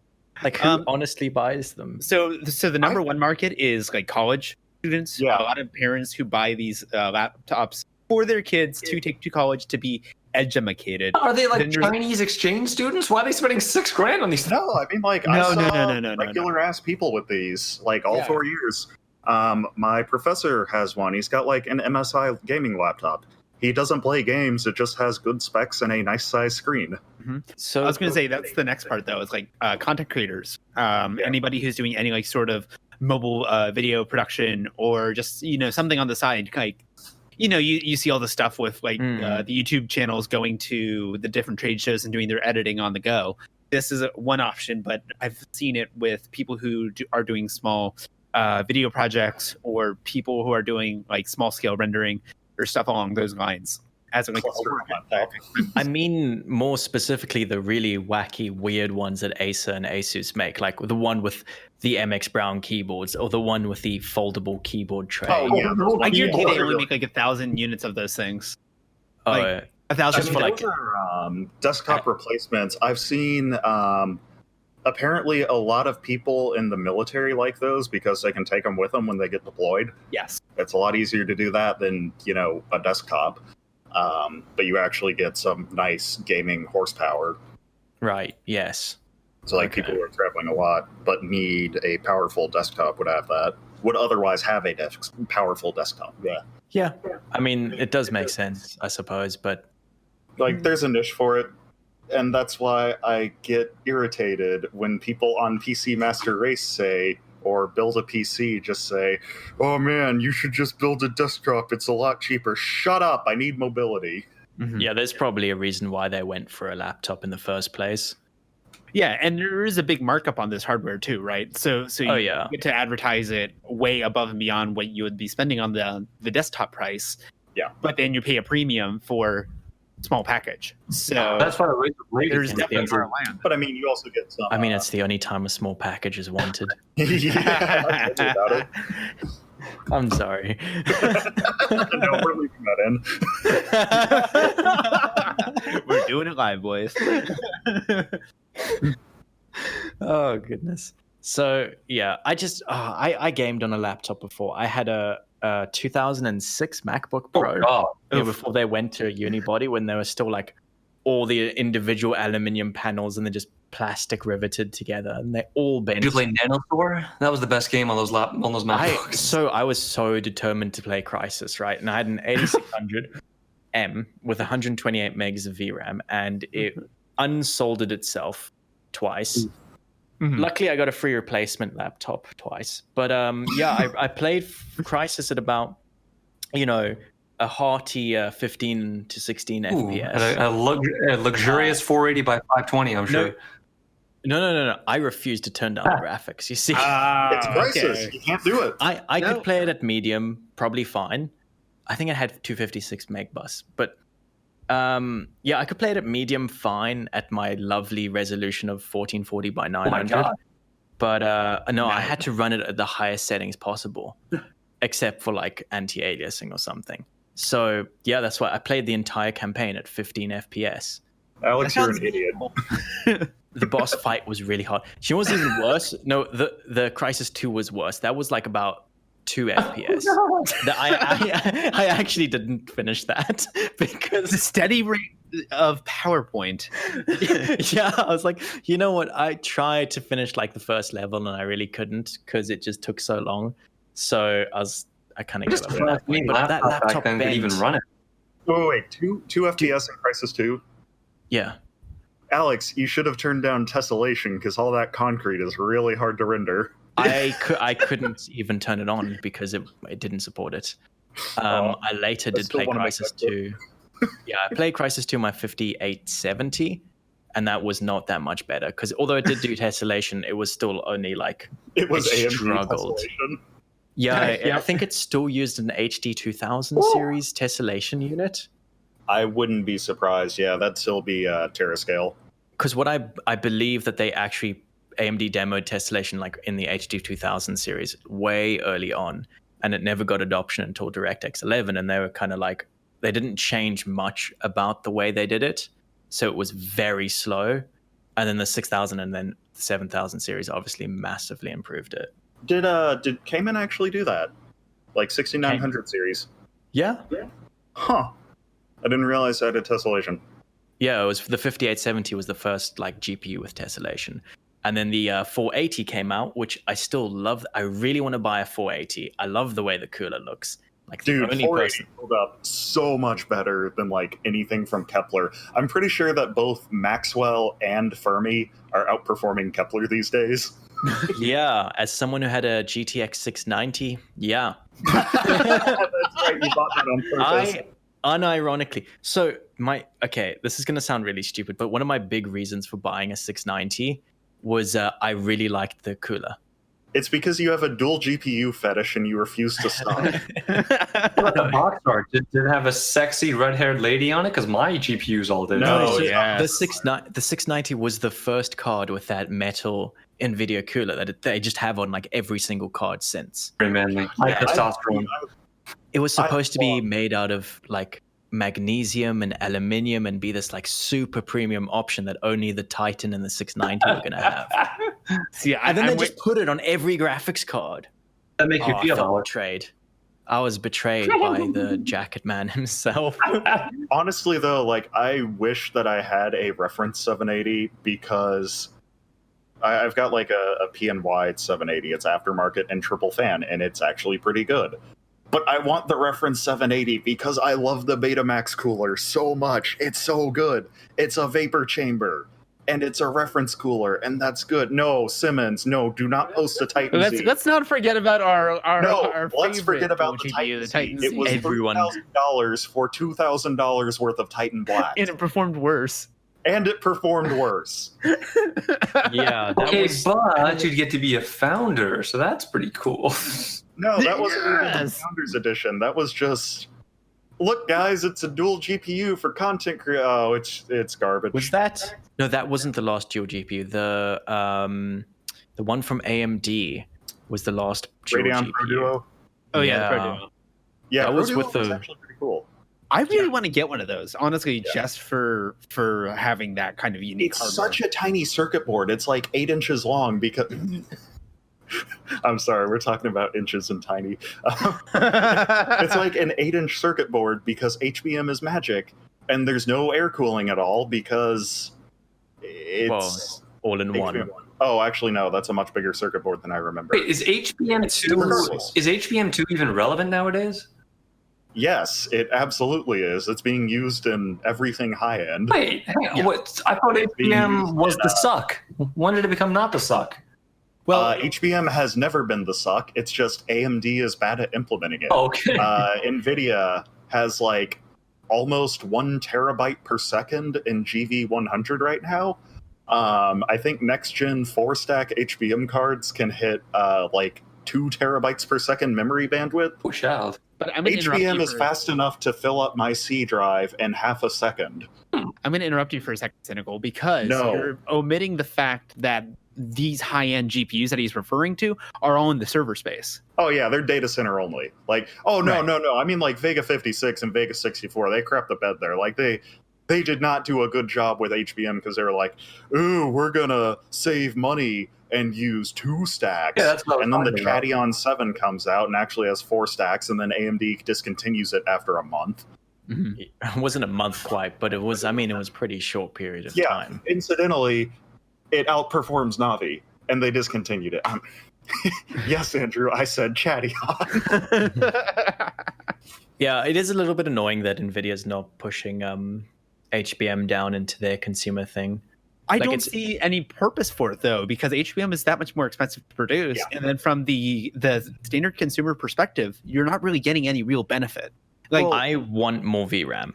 A: Like, who honestly buys them?
C: So the number one market is like college students.
B: Yeah.
C: A lot of parents who buy these laptops for their kids to take to college to be educated.
D: Are they like
C: Then there's-
D: Chinese exchange students? Why are they spending $6,000 on these?
B: No, I mean like I
C: No, no,
B: saw
C: no.
B: regular ass people with these like all
C: Yeah.
B: 4 years. My professor has one. He's got like an MSI gaming laptop. He doesn't play games. It just has good specs and a nice size screen.
A: So
C: I was going to say that's the next part though. It's like content creators, anybody who's doing any like sort of mobile video production or just something on the side. Like you see all the stuff with like the YouTube channels going to the different trade shows and doing their editing on the go. This is one option, but I've seen it with people who are doing small video projects or people who are doing like small scale rendering or stuff along those lines. As like
B: Cluster on laptop.
A: I mean, more specifically, the really wacky, weird ones that Acer and Asus make, like the one with the MX Brown keyboards or the one with the foldable keyboard tray.
B: Oh yeah, those
C: I
B: ones
C: guarantee
B: are
C: they only
B: really-
C: make like 1,000 units of those things.
A: Oh,
C: like, 1,000
A: Just
B: I
A: for,
B: mean,
A: like-
B: those are desktop replacements. I've seen apparently a lot of people in the military like those because they can take them with them when they get deployed.
C: Yes.
B: It's a lot easier to do that than a desktop. But you actually get some nice gaming horsepower.
A: right. Yes.
B: So like
A: Okay.
B: people who are traveling a lot but need a powerful desktop would have that. Would otherwise have a powerful desktop. Yeah.
A: Yeah. I mean, it does make sense, I suppose, but
B: Like there's a niche for it. And that's why I get irritated when people on PC Master Race say, or build a PC, just say, "Oh man, you should just build a desktop. It's a lot cheaper." Shut up. I need mobility.
A: yeah, there's probably a reason why they went for a laptop in the first place.
C: Yeah, and there is a big markup on this hardware too, right? So you
A: Oh, yeah.
C: get to advertise it way above and beyond what you would be spending on the desktop price.
B: Yeah.
C: But then you pay a premium for small package. So
D: That's why the Razor Blade
C: there's
D: came
C: definitely
D: out.
C: more land.
B: But I mean, you also get some.
A: I mean, it's the only time a small package is wanted.
B: yeah, I told you about it.
A: I'm sorry.
B: No, we're leaving that in.
C: We're doing it live, boys.
A: Oh, goodness. So, yeah, I gamed on a laptop before. I had a 2006 MacBook Pro.
D: Oh, God.
A: Yeah, before they went to Unibody, when there were still like all the individual aluminium panels and then just plastic riveted together, and they all bent.
D: Did you play Nanostor? That was the best game on those MacBooks.
A: So I was so determined to play Crysis, right? And I had an 8600M with 128 megs of VRAM, and it unsoldered itself twice.
C: Mhm.
A: Luckily, I got a free replacement laptop twice. But I played Crysis at about, a hearty 15 to 16 FPS.
D: And a luxurious 480 by 520, I'm sure.
A: No. I refused to turn down the graphics. You see,
B: It's Crysis. You can't do it.
A: I could play it at medium, probably fine. I think it had 256 meg bus, but I could play it at medium fine at my lovely resolution of 1440 by 900.
D: God.
A: But no, I had to run it at the highest settings possible, except for like anti-aliasing or something. So yeah, that's why I played the entire campaign at 15 FPS.
B: Alex, you're an idiot.
A: The boss fight was really hard. She was even worse. No, the Crysis 2 was worse. That was like about 2 FPS. I actually didn't finish that because
C: The steady rate of PowerPoint.
A: yeah, I was like, you know what? I tried to finish like the first level and I really couldn't because it just took so long. So I kind of gave up on that. But that laptop
D: back then could even
A: bent.
D: run it.
B: Wait, 2 FPS in Crysis 2?
A: Yeah.
B: Alex, you should have turned down tessellation because all that concrete is really hard to render.
A: I couldn't even turn it on because it didn't support it. I later did
B: still
A: play
B: wanna make
A: Crysis
B: that
A: 2. Yeah, I played Crysis 2 on my 5870, and that was not that much better because although it did do tessellation, it was still only like
B: It was
A: it
B: AMD
A: struggled.
B: tessellation.
A: Yeah, I think it still used an HD 2000 series tessellation unit.
B: I wouldn't be surprised. Yeah, that'd still be Terascale.
A: Because what I believe that they actually AMD demoed tessellation like in the HD 2000 series way early on, and it never got adoption until DirectX 11, and they were kind of like they didn't change much about the way they did it, so it was very slow. And then the 6000 and then the 7000 series obviously massively improved it.
B: Did Cayman actually do that? Like 6900 series?
A: Yeah.
B: Huh. I didn't realize that had tessellation.
A: Yeah, it was the 5870 was the first like GPU with tessellation. And then the 480 came out, which I still love. I really want to buy a 480. I love the way the cooler looks. Like the
B: Dude,
A: only
B: 480
A: person.
B: pulled up so much better than like anything from Kepler. I'm pretty sure that both Maxwell and Fermi are outperforming Kepler these days.
A: Yeah, as someone who had a GTX 690, yeah.
B: That's right, you bought that on purpose.
A: Unironically. So this is going to sound really stupid, but one of my big reasons for buying a 690 was I really liked the cooler.
B: It's because you have a dual GPU fetish and you refuse to stop.
D: What about the box art? Did it have a sexy red-haired lady on it? Because my GPUs all did.
B: No,
A: So
C: yeah.
A: the 690 was the first card with that metal NVIDIA cooler that they just have on like every single card since.
D: Very manly. High testosterone.
A: It was supposed to be made out of like magnesium and aluminium and be this like super premium option that only the Titan and the 690 were going to have.
C: See,
A: And then they just put it on every graphics card.
D: That makes you
A: I
D: feel
A: felt
D: how
A: betrayed. I was betrayed by the jacket man himself.
B: Honestly, though, like I wish that I had a reference 780 because I've got like a PNY 780. It's aftermarket and triple fan, and it's actually pretty good. But I want the reference 780 because I love the Betamax cooler so much. It's so good. It's a vapor chamber, and it's a reference cooler, and that's good. No, Simmons, no, do not post a Titan Z.
C: Let's not forget about our
B: Let's
C: favorite
B: forget about
C: dual
B: the
C: GPU,
B: Titan,
C: the Titan
B: Z. It
C: Z.
B: was
A: Everyone-
B: $3,000 for $2,000 worth of Titan Black,
C: and it performed worse.
B: and it performed worse.
A: Yeah, that
D: Okay,
A: was
D: but you'd get to be a founder, so that's pretty cool.
B: No, that wasn't even the
C: Yes.
B: Founders Edition. That was just, look, guys, it's a dual GPU for content creation. Oh, it's garbage.
A: Was that? No, that wasn't the last dual GPU. The one from AMD was the last dual
B: Radeon
A: GPU.
B: Pro Duo?
C: Oh yeah, the
A: Yeah.
C: Pro Duo.
B: Yeah,
A: That
B: Pro
A: was
B: Duo
A: with
B: was
A: the-
B: actually pretty cool.
C: I really want to get one of those, honestly, just for having that kind of unique
B: It's
C: hardware.
B: such a tiny circuit board. It's like 8 inches long because. I'm sorry, we're talking about inches and tiny. It's like an 8-inch circuit board because HBM is magic, and there's no air cooling at all because it's
A: all in one.
B: HBM1. Oh, actually, no. That's a much bigger circuit board than I remember.
D: Wait, is HBM2 even relevant nowadays?
B: Yes, it absolutely is. It's being used in everything high end.
D: Wait, hang on, what? I thought HBM was the suck. When did it become not the suck?
B: Well, HBM has never been the suck. It's just AMD is bad at implementing it.
D: Oh, okay.
B: NVIDIA has like almost 1 terabyte per second in GV100 right now. I think next gen 4-stack HBM cards can hit like 2 terabytes per second memory bandwidth.
D: Push out.
C: But I'm gonna interrupt
B: HBM
C: you
B: is
C: for-
B: fast enough to fill up my C drive in half a second.
C: I'm going to interrupt you for a second, Cynical, because
B: No.
C: you're omitting the fact that these high-end GPUs that he's referring to are all in the server space.
B: Oh yeah, they're data center only. Like, oh no,
C: Right.
B: no. I mean like Vega 56 and Vega 64, they crapped the bed there. Like they did not do a good job with HBM because they were like, ooh, we're gonna save money and use 2 stacks.
D: Yeah, that's what I was
B: and then the
D: talking about.
B: Radeon 7 comes out and actually has 4 stacks, and then AMD discontinues it after a month.
A: It wasn't a month quite, but it was. I mean, it was a pretty short period of
B: Yeah.
A: time.
B: Incidentally, it outperforms Navi, and they discontinued it. Yes, Andrew, I said chatty on.
A: Yeah, it is a little bit annoying that Nvidia's not pushing HBM down into their consumer thing.
C: I
A: Like,
C: don't
A: it's-
C: see any purpose for it though, because HBM is that much more expensive to produce,
B: Yeah.
C: and then from the standard consumer perspective, you're not really getting any real benefit. Like
B: Well,
A: I want more VRAM.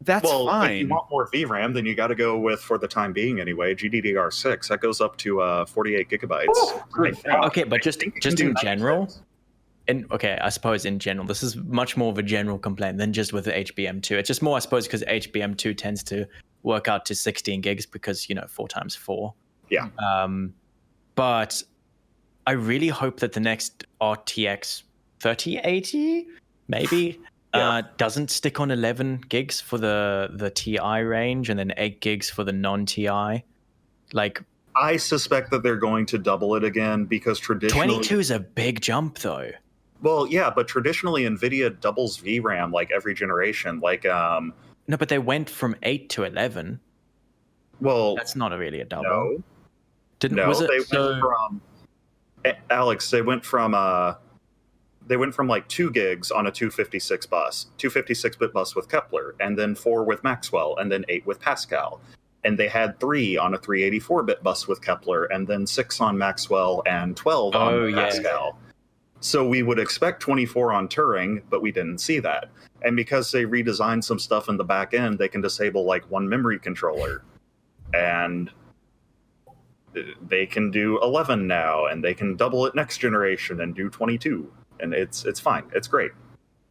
C: that's
B: Well, if you
C: fine.
B: want more VRAM, then you got to go with, for the time being anyway, GDDR6. That goes up to 48 gigabytes. I think.
A: Okay, but
B: I think you
A: just
B: can
A: in
B: do
A: general,
B: 96.
A: and okay, I suppose in general, this is much more of a general complaint than just with the HBM2. It's just more, I suppose, because HBM2 tends to work out to 16 gigs because 4 times 4.
B: Yeah.
A: But I really hope that the next RTX 3080 maybe
B: Yeah.
A: doesn't stick on 11 gigs for the TI range and then 8 gigs for the non-TI. Like
B: I suspect that they're going to double it again because traditionally...
A: 22 is a big jump though.
B: Well, yeah, but traditionally NVIDIA doubles VRAM like every generation. Like,
A: No, but they went from 8 to 11.
B: well,
A: That's not really a double.
B: no.
A: Didn't
B: No,
A: was it?
B: they
A: So-
B: went from... Alex, they went from like 2 gigs on a 256 bus, 256-bit bus with Kepler, and then 4 with Maxwell, and then 8 with Pascal. And they had 3 on a 384-bit bus with Kepler, and then 6 on Maxwell and 12 on
A: Oh, yeah.
B: Pascal. So we would expect 24 on Turing, but we didn't see that. And because they redesigned some stuff in the back end, they can disable like 1 memory controller. And they can do 11 now, and they can double it next generation and do 22. And it's fine. It's great.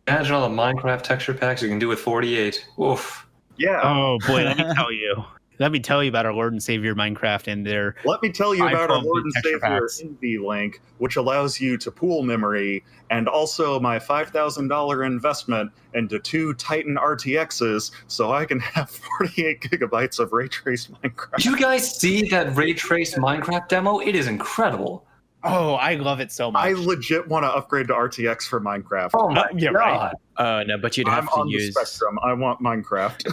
D: Imagine all the Minecraft texture packs you can do with 48. Oof.
B: Yeah.
C: Oh boy, let me tell you. Let me tell you about our Lord and Savior Minecraft and their
B: Let me tell you about our
C: iPhone
B: Lord and
C: texture
B: Savior
C: packs.
B: NVLink, which allows you to pool memory, and also my $5,000 investment into 2 Titan RTXs, so I can have 48 gigabytes of ray traced Minecraft.
D: Did you guys see that ray traced Minecraft demo? It is incredible.
C: Oh, I love it so much.
B: I legit want to upgrade to RTX for Minecraft.
D: Oh my
C: yeah,
D: god.
C: right.
A: no, but you'd
B: I'm
A: have to
B: on
A: use
B: the spectrum. I want Minecraft.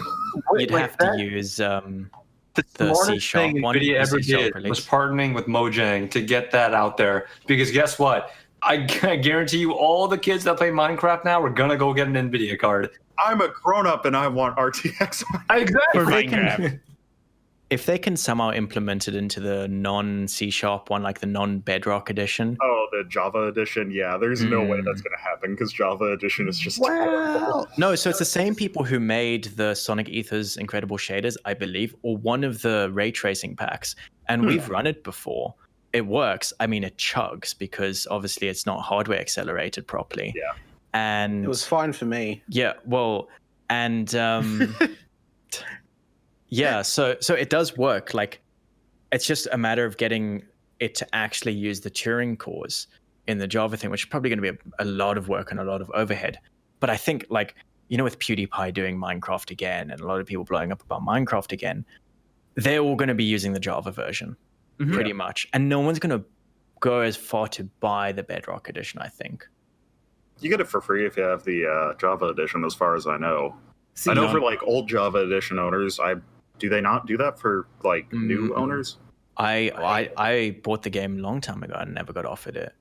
A: you'd have to use
D: The
A: the
D: smartest
A: C#
D: thing
A: one,
D: NVIDIA
A: the
D: ever
A: C#
D: did
A: release.
D: was partnering with Mojang to get that out there. Because guess what? I guarantee you all the kids that play Minecraft now are gonna go get an NVIDIA card.
B: I'm a grown up and I want RTX.
D: Exactly.
C: For Minecraft.
A: If they can somehow implement it into the non-C# one, like the non-Bedrock edition.
B: Oh, the Java edition? Yeah, there's no way that's going to happen because Java edition is just terrible.
A: No, so it's the same people who made the Sonic Ether's incredible shaders, I believe, or one of the ray tracing packs. And we've run it before. It works. I mean, it chugs because obviously it's not hardware accelerated properly.
B: Yeah.
A: And
E: It was fine for me.
A: yeah, well, and yeah, so it does work. Like, it's just a matter of getting it to actually use the Turing cores in the Java thing, which is probably going to be a lot of work and a lot of overhead. But I think, like, with PewDiePie doing Minecraft again and a lot of people blowing up about Minecraft again, they're all going to be using the Java version pretty much. And no one's going to go as far to buy the Bedrock edition, I think.
B: You get it for free if you have the Java edition, as far as I know.
C: See,
B: I know for like old Java edition owners, do they not do that for like new owners?
A: I bought the game a long time ago and never got offered it.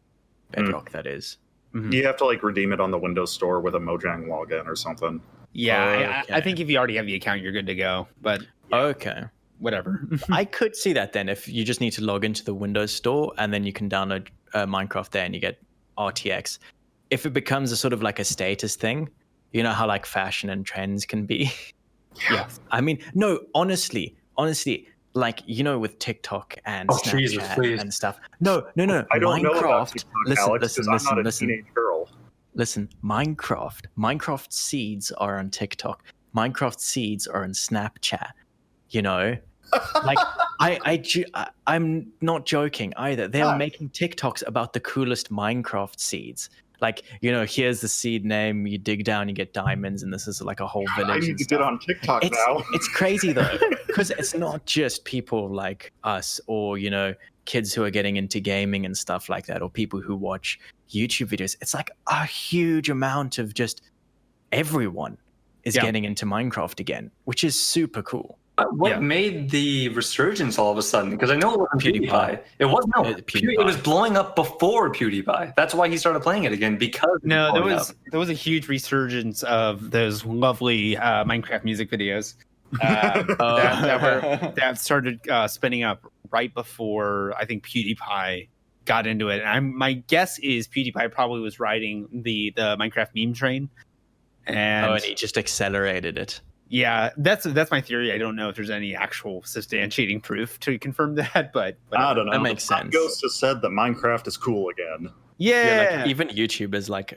A: Bedrock, that is.
C: Mhm.
B: You have to like redeem it on the Windows Store with a Mojang login or something.
C: Yeah, I
A: Okay.
C: think if you already have the account, you're good to go. But
A: Okay.
C: whatever.
A: I could see that then if you just need to log into the Windows Store and then you can download Minecraft there and you get RTX. If it becomes a sort of like a status thing, you know how like fashion and trends can be.
C: Yeah.
A: I mean, no, honestly, like with TikTok and
D: Oh, Jesus,
A: Snapchat
D: please.
A: and stuff. No.
B: I don't know about
A: Minecraft.
B: TikTok, Alex, because I'm not a teenage girl.
A: Listen, Minecraft seeds are on TikTok. Minecraft seeds are on Snapchat. Like I'm not joking either. They are making TikToks about the coolest Minecraft seeds. Like, here's the seed name. You dig down, you get diamonds, and this is like a whole village.
B: I need
A: and
B: to
A: stuff.
B: get on TikTok now.
A: It's crazy though, because it's not just people like us or kids who are getting into gaming and stuff like that, or people who watch YouTube videos. It's like a huge amount of just everyone is getting into Minecraft again, which is super cool.
D: What made the resurgence all of a sudden? Because I know it wasn't PewDiePie. It wasn't. No,
A: PewDiePie.
D: It was blowing up before PewDiePie. That's why he started playing it again. Because
C: No, there was a huge resurgence of those lovely Minecraft music videos that started spinning up right before I think PewDiePie got into it. And my guess is PewDiePie probably was riding the Minecraft meme train,
A: and he just accelerated it.
C: Yeah, that's my theory. I don't know if there's any actual substantiating proof to confirm that, but
B: I don't know.
A: That makes sense.
B: Ghost has said that Minecraft is cool again.
C: Yeah,
A: like even YouTubers, like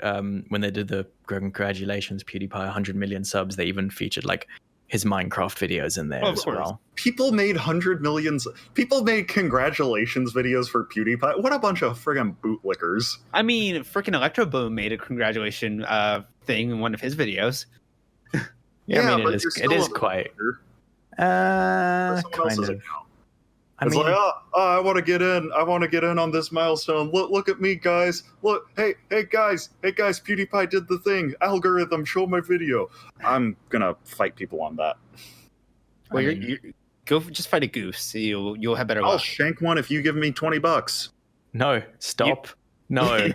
A: when they did the congratulations PewDiePie 100 million subs, they even featured like his Minecraft videos in there as well.
B: People made 100 millions. People made congratulations videos for PewDiePie. What a bunch of friggin' bootlickers!
C: I mean, freaking Electro Boom made a congratulation thing in one of his videos.
A: Yeah, I mean, it is quite kind of.
B: It's like, I want to get in. I want to get in on this milestone. Look at me, guys. Look, hey guys. PewDiePie did the thing. Algorithm, show my video. I'm gonna fight people on that.
C: Well, you go just fight a goose. You'll have better luck.
B: I'll shank one if you give me $20.
A: No, stop. No.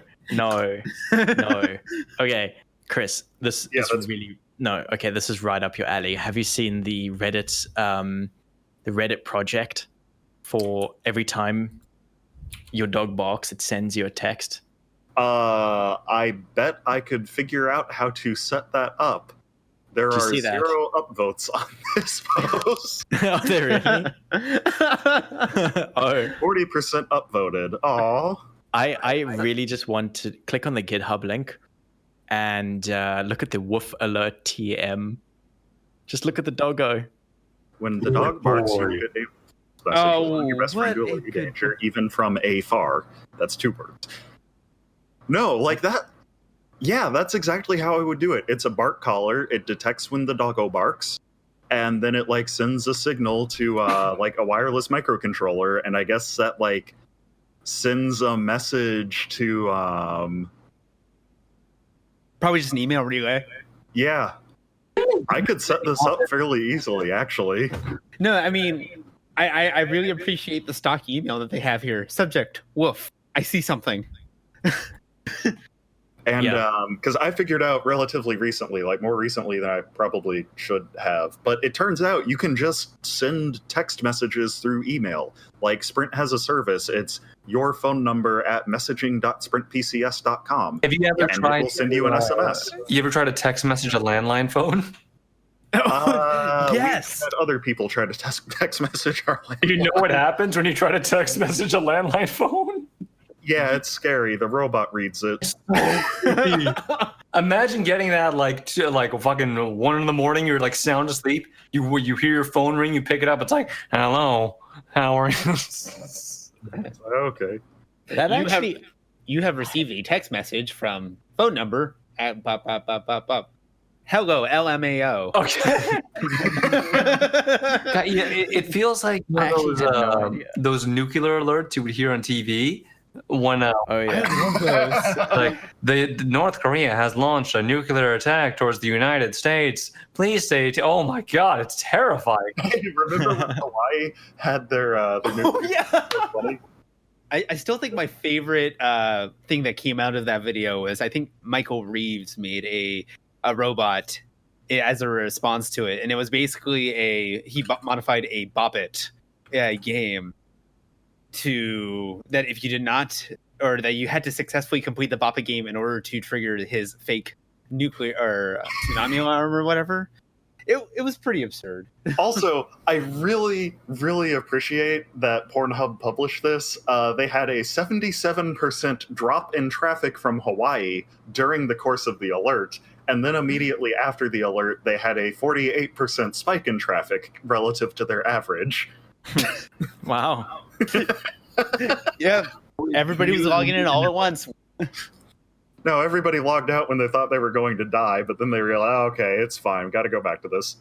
A: Okay, Chris, this is really. No, okay, this is right up your alley. Have you seen the Reddit project for every time your dog barks, it sends you a text?
B: I bet I could figure out how to set that up. There are 0 upvotes on this post.
A: Oh, there really?
B: 40% upvoted. Aw.
A: I really just want to click on the GitHub link and look at the woof alert TM. Just look at the doggo.
B: When the dog barks, you get a message. Your best friend will be danger, even from afar. That's 2 words. No, like that. Yeah, that's exactly how I would do it. It's a bark collar. It detects when the doggo barks, and then it like sends a signal to like a wireless microcontroller, and I guess that like sends a message to
C: probably just an email relay.
B: Yeah. I could set this up fairly easily, actually.
C: No, I mean, I really appreciate the stock email that they have here. Subject, woof, I see something.
B: And because I figured out relatively recently, like more recently than I probably should have, but it turns out you can just send text messages through email. Like Sprint has a service. It's your phone number at messaging.sprintpcs.com.
D: Have you ever tried?
B: It will send you an SMS.
D: You ever tried to text message a landline phone?
C: Yes.
B: We've had other people try to text message our landline.
D: You know what happens when you try to text message a landline phone?
B: Yeah, it's scary. The robot reads it.
D: Imagine getting that like fucking 1 a.m. You're like sound asleep. You hear your phone ring. You pick it up. It's like, hello, how are you?
B: Okay.
C: That you have received a text message from phone number at pop. Hello, LMAO.
D: Okay. Yeah, it feels like those nuclear alerts you would hear on TV. when
A: Oh yeah.
D: like the North Korea has launched a nuclear attack towards the United States. Please stay. Oh my God, it's terrifying.
B: Remember when Hawaii had their nuclear
A: yeah.
C: I still think my favorite thing that came out of that video was I think Michael Reeves made a robot as a response to it, and it was basically he modified a Bop It game to that if you did not or that you had to successfully complete the Bop It game in order to trigger his fake nuclear or tsunami alarm or whatever. It was pretty absurd.
B: Also, I really, really appreciate that Pornhub published this. They had a 77% drop in traffic from Hawaii during the course of the alert, and then immediately after the alert, they had a 48% spike in traffic relative to their average.
A: Wow.
C: Yeah, everybody was logging in all at once.
B: No, everybody logged out when they thought they were going to die, but then they realized, oh, okay, it's fine. Got to go back to this.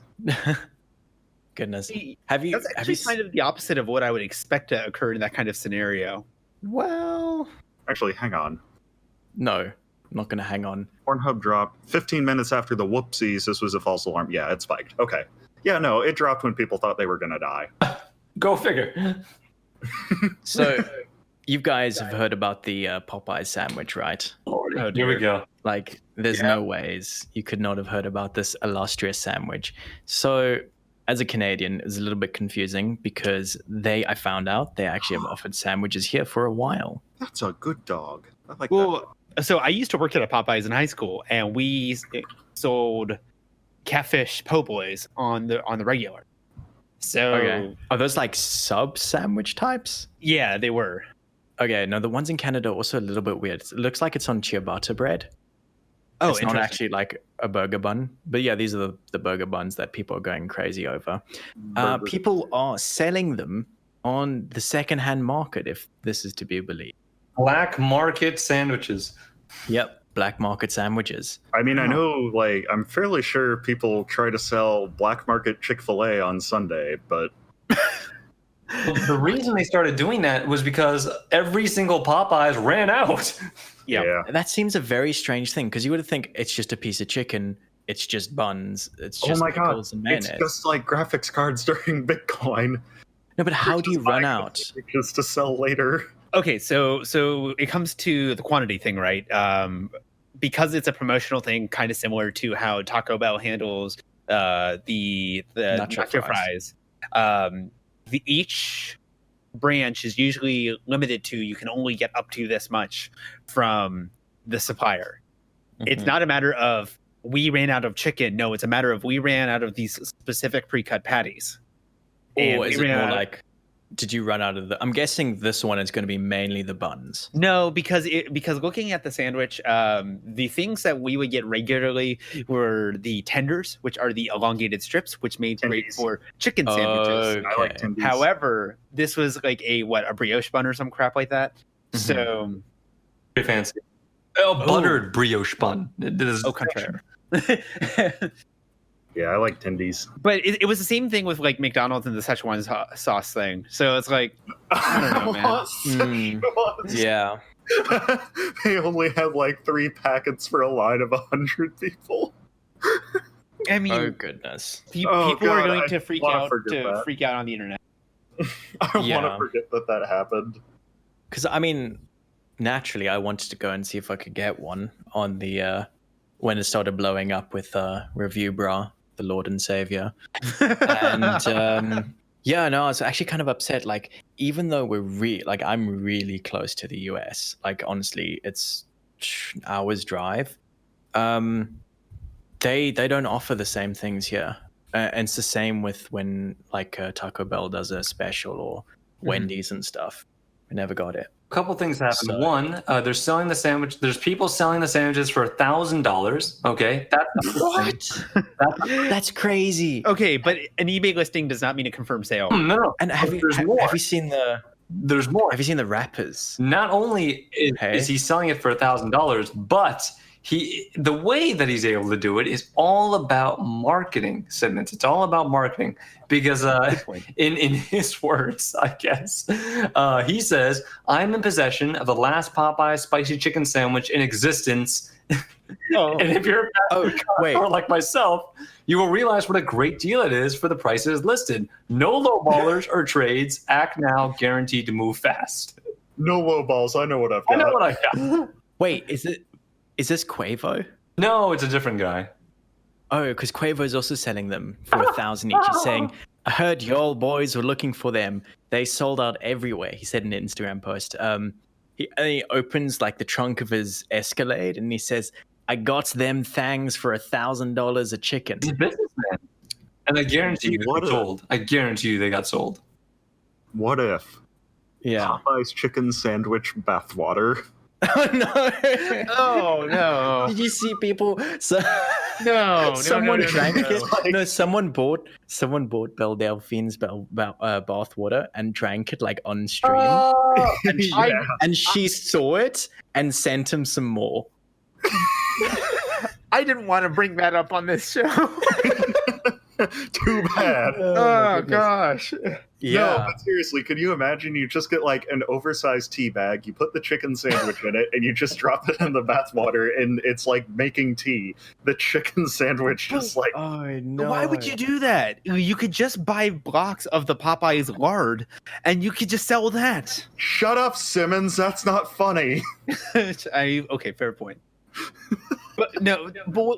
A: Goodness.
C: That's
A: Have you
C: actually kind of the opposite of what I would expect to occur in that kind of scenario.
A: Well,
B: Actually, hang on.
A: no, I'm not going to hang on.
B: Pornhub dropped 15 minutes after the whoopsies. This was a false alarm. Yeah, it spiked. Okay. Yeah, no, it dropped when people thought they were going to die.
D: Go figure.
A: So, you guys have heard about the Popeye sandwich, right?
D: Oh, here we go.
A: Like, there's no ways you could not have heard about this illustrious sandwich. So, as a Canadian, it was a little bit confusing because I found out they actually have offered sandwiches here for a while.
B: That's a good dog. I like that.
C: Well, so I used to work at a Popeyes in high school, and we sold catfish po' boys on the regular. So
A: Okay. Are those like sub sandwich types?
C: yeah, they were.
A: Okay, no, the ones in Canada are also a little bit weird. It looks like it's on ciabatta bread.
C: Oh,
A: It's not
C: interesting.
A: actually like a burger bun. But yeah, these are the burger buns that people are going crazy over.
B: Burger.
A: People are selling them on the secondhand market, if this is to be believed.
D: Black market sandwiches.
A: Yep, black market sandwiches.
B: I mean, I know, like, I'm fairly sure people try to sell black market Chick-fil-A on Sunday, but
D: The reason they started doing that was because every single Popeyes ran out.
C: Yeah.
A: That seems a very strange thing because you would think it's just a piece of chicken, it's just buns, it's
B: oh
A: just
B: my god,
A: pickles and mayonnaise.
B: it's just like graphics cards during Bitcoin.
A: No, but how do you run out?
B: Just to sell later.
C: Okay, so it comes to the quantity thing, right? Because it's a promotional thing, kind of similar to how Taco Bell handles the nacho fries. Each branch is usually limited to you can only get up to this much from the supplier. It's not a matter of we ran out of chicken. No, it's a matter of we ran out of these specific pre-cut patties.
A: Or is it more like, did you run out of the? I'm guessing this one is going to be mainly the buns.
C: No, because looking at the sandwich, the things that we would get regularly were the tenders, which are the elongated strips, which made great for chicken sandwiches.
B: I like tendies.
C: However, this was like a brioche bun or some crap like that. So,
D: Pretty fancy. Buttered brioche bun.
C: au contraire.
B: Yeah, I like tendies.
C: But it was the same thing with like McDonald's and the Szechuan sauce thing. So it's like, I don't know, man.
A: Yeah.
B: They only have like 3 packets for a line of 100 people.
C: I mean,
A: Oh goodness.
C: people
B: Oh,
C: are
B: God,
C: going
B: I
C: to freak
B: wanna
C: out
B: forget that.
C: on the internet.
B: I want
A: Yeah.
B: to forget that happened.
A: Because I mean, naturally, I wanted to go and see if I could get one on the when it started blowing up with Review Bra, the Lord and Savior. And yeah, no, I was actually kind of upset. Like, even though I'm really close to the US. Like, honestly, it's hours drive. They don't offer the same things here. And it's the same with when like Taco Bell does a special or Wendy's and stuff. We never got it.
D: A couple things happened.
A: So-
D: One, they're selling the sandwich. There's people selling the sandwiches for $1,000. Okay, that's
A: What? That's crazy.
C: Okay, but an eBay listing does not mean a confirmed sale.
D: no.
A: And have you seen the
D: There's more.
A: wrappers?
D: Not only is he selling it for $1,000, but the way that he's able to do it is all about marketing, Simmons. It's all about marketing because in his words, I guess, he says, "I'm in possession of the last Popeye spicy chicken sandwich in existence." And if you're a or like myself, you will realize what a great deal it is for the prices listed. No lowballers or trades. Act now, guaranteed to move fast.
B: No low balls. I know what I've got.
D: I know what I got.
A: Wait, is this Quavo?
D: No, it's a different guy.
A: Oh, because Quavo's also selling them for 1,000 each. He's saying, "I heard y'all boys were looking for them. They sold out everywhere." He said in an Instagram post. He opens like the trunk of his Escalade and he says, "I got them thangs for $1,000 a chicken."
D: He's a businessman, and I guarantee you they got sold. I guarantee you they got sold.
B: What if?
A: Yeah.
B: Popeye's chicken sandwich bathwater.
A: Oh no!
C: Oh no!
A: Did you see people?
C: Someone
A: drank it. No, someone bought Belle Delphine's bathwater and drank it like on stream, and she saw it and sent him some more.
C: I didn't want to bring that up on this show.
B: Too bad.
C: Oh gosh.
A: Yeah.
B: No, but seriously, could you imagine you just get like an oversized tea bag, you put the chicken sandwich in it, and you just drop it in the bathwater, and it's like making tea. The chicken sandwich just like...
A: Oh, no.
C: Why would you do that? You could just buy blocks of the Popeye's lard, and you could just sell that.
B: Shut up, Simmons. That's not funny.
C: Okay, fair point. But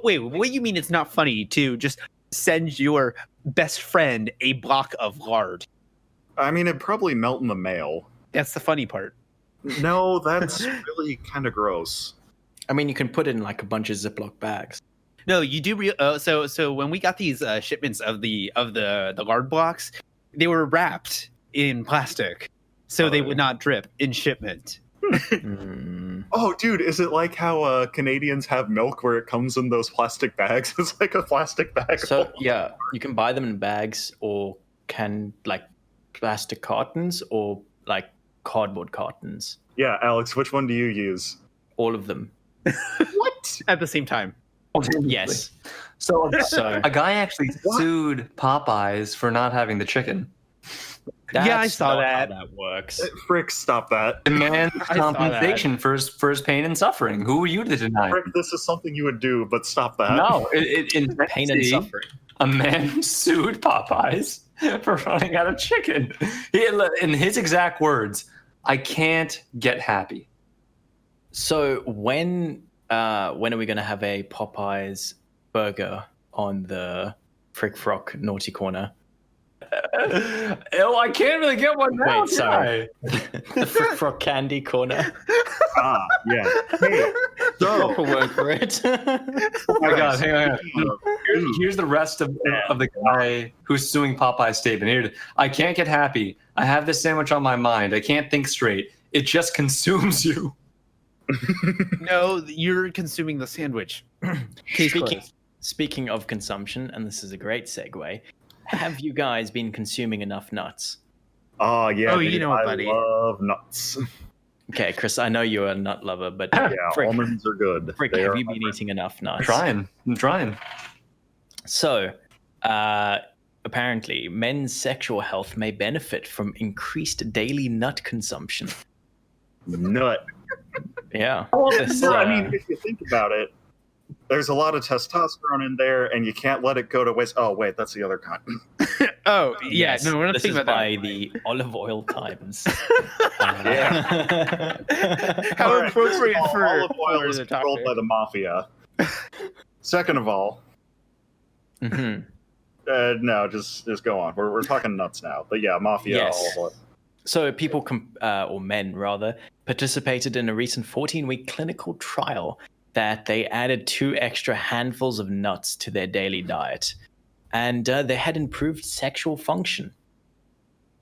C: wait, what do you mean it's not funny to just send your best friend a block of lard?
B: I mean, it'd probably melt in the mail.
C: That's the funny part.
B: No, that's really kind of gross.
A: I mean, you can put it in like a bunch of Ziploc bags.
C: No, you do. So when we got these shipments of the lard blocks, they were wrapped in plastic, so they would not drip in shipment.
B: Oh, dude, is it like how Canadians have milk where it comes in those plastic bags? It's like a plastic bag.
A: So yeah, you can buy them in bags or like plastic cartons or like cardboard cartons.
B: Yeah, Alex, which one do you use?
A: All of them.
C: What? At the same time.
A: Yes.
D: So a guy actually sued Popeyes for not having the chicken.
C: I saw that.
A: How that works.
B: Frick, stop that.
D: Demand compensation for his pain and suffering. Who are you to deny?
B: Frick, this is something you would do, but stop that.
D: No, in
A: Pain and suffering.
D: A man sued Popeyes for running out of chicken. In his exact words, "I can't get happy."
A: So when are we going to have a Popeyes burger on the Frick Frock Naughty Corner?
D: I can't really get one now.
A: Wait, sorry. The Frick Frock Candy Corner.
B: Yeah. Hey, so
A: Proper word for it.
D: Oh my God, hang on. Here's the rest of the guy who's suing Popeye's statement. Here, "I can't get happy. I have this sandwich on my mind. I can't think straight. It just consumes you."
C: No, you're consuming the sandwich.
A: Speaking of consumption, and this is a great segue, have you guys been consuming enough nuts?
B: Oh, yeah.
C: Oh, you know what, buddy.
B: I love nuts.
A: Okay, Chris, I know you're a nut lover, but
B: Yeah,
A: Frick,
B: almonds are good.
A: Frick,
B: They
A: have
B: are
A: you been eating enough nuts?
D: I'm trying.
A: So, apparently, men's sexual health may benefit from increased daily nut consumption.
B: Nut.
A: Yeah.
B: Well, I mean, if you think about it, there's a lot of testosterone in there, and you can't let it go to waste. Oh, wait, that's the other kind.
C: Oh, yeah.
A: Yes,
C: No, we're not
A: this
C: thinking
A: is
C: about
A: by
C: that.
A: the Olive Oil Times.
C: How
B: All right,
C: appropriate
B: first of all,
C: for
B: olive oil is
C: the
B: controlled
C: topic.
B: by the mafia. Second of all,
A: Mhm.
B: no, just go on. We're talking nuts now, but yeah, mafia.
A: Yes.
B: Olive oil.
A: So people, or men rather, participated in a recent 14-week clinical trial that they added 2 extra handfuls of nuts to their daily diet, and they had improved sexual function.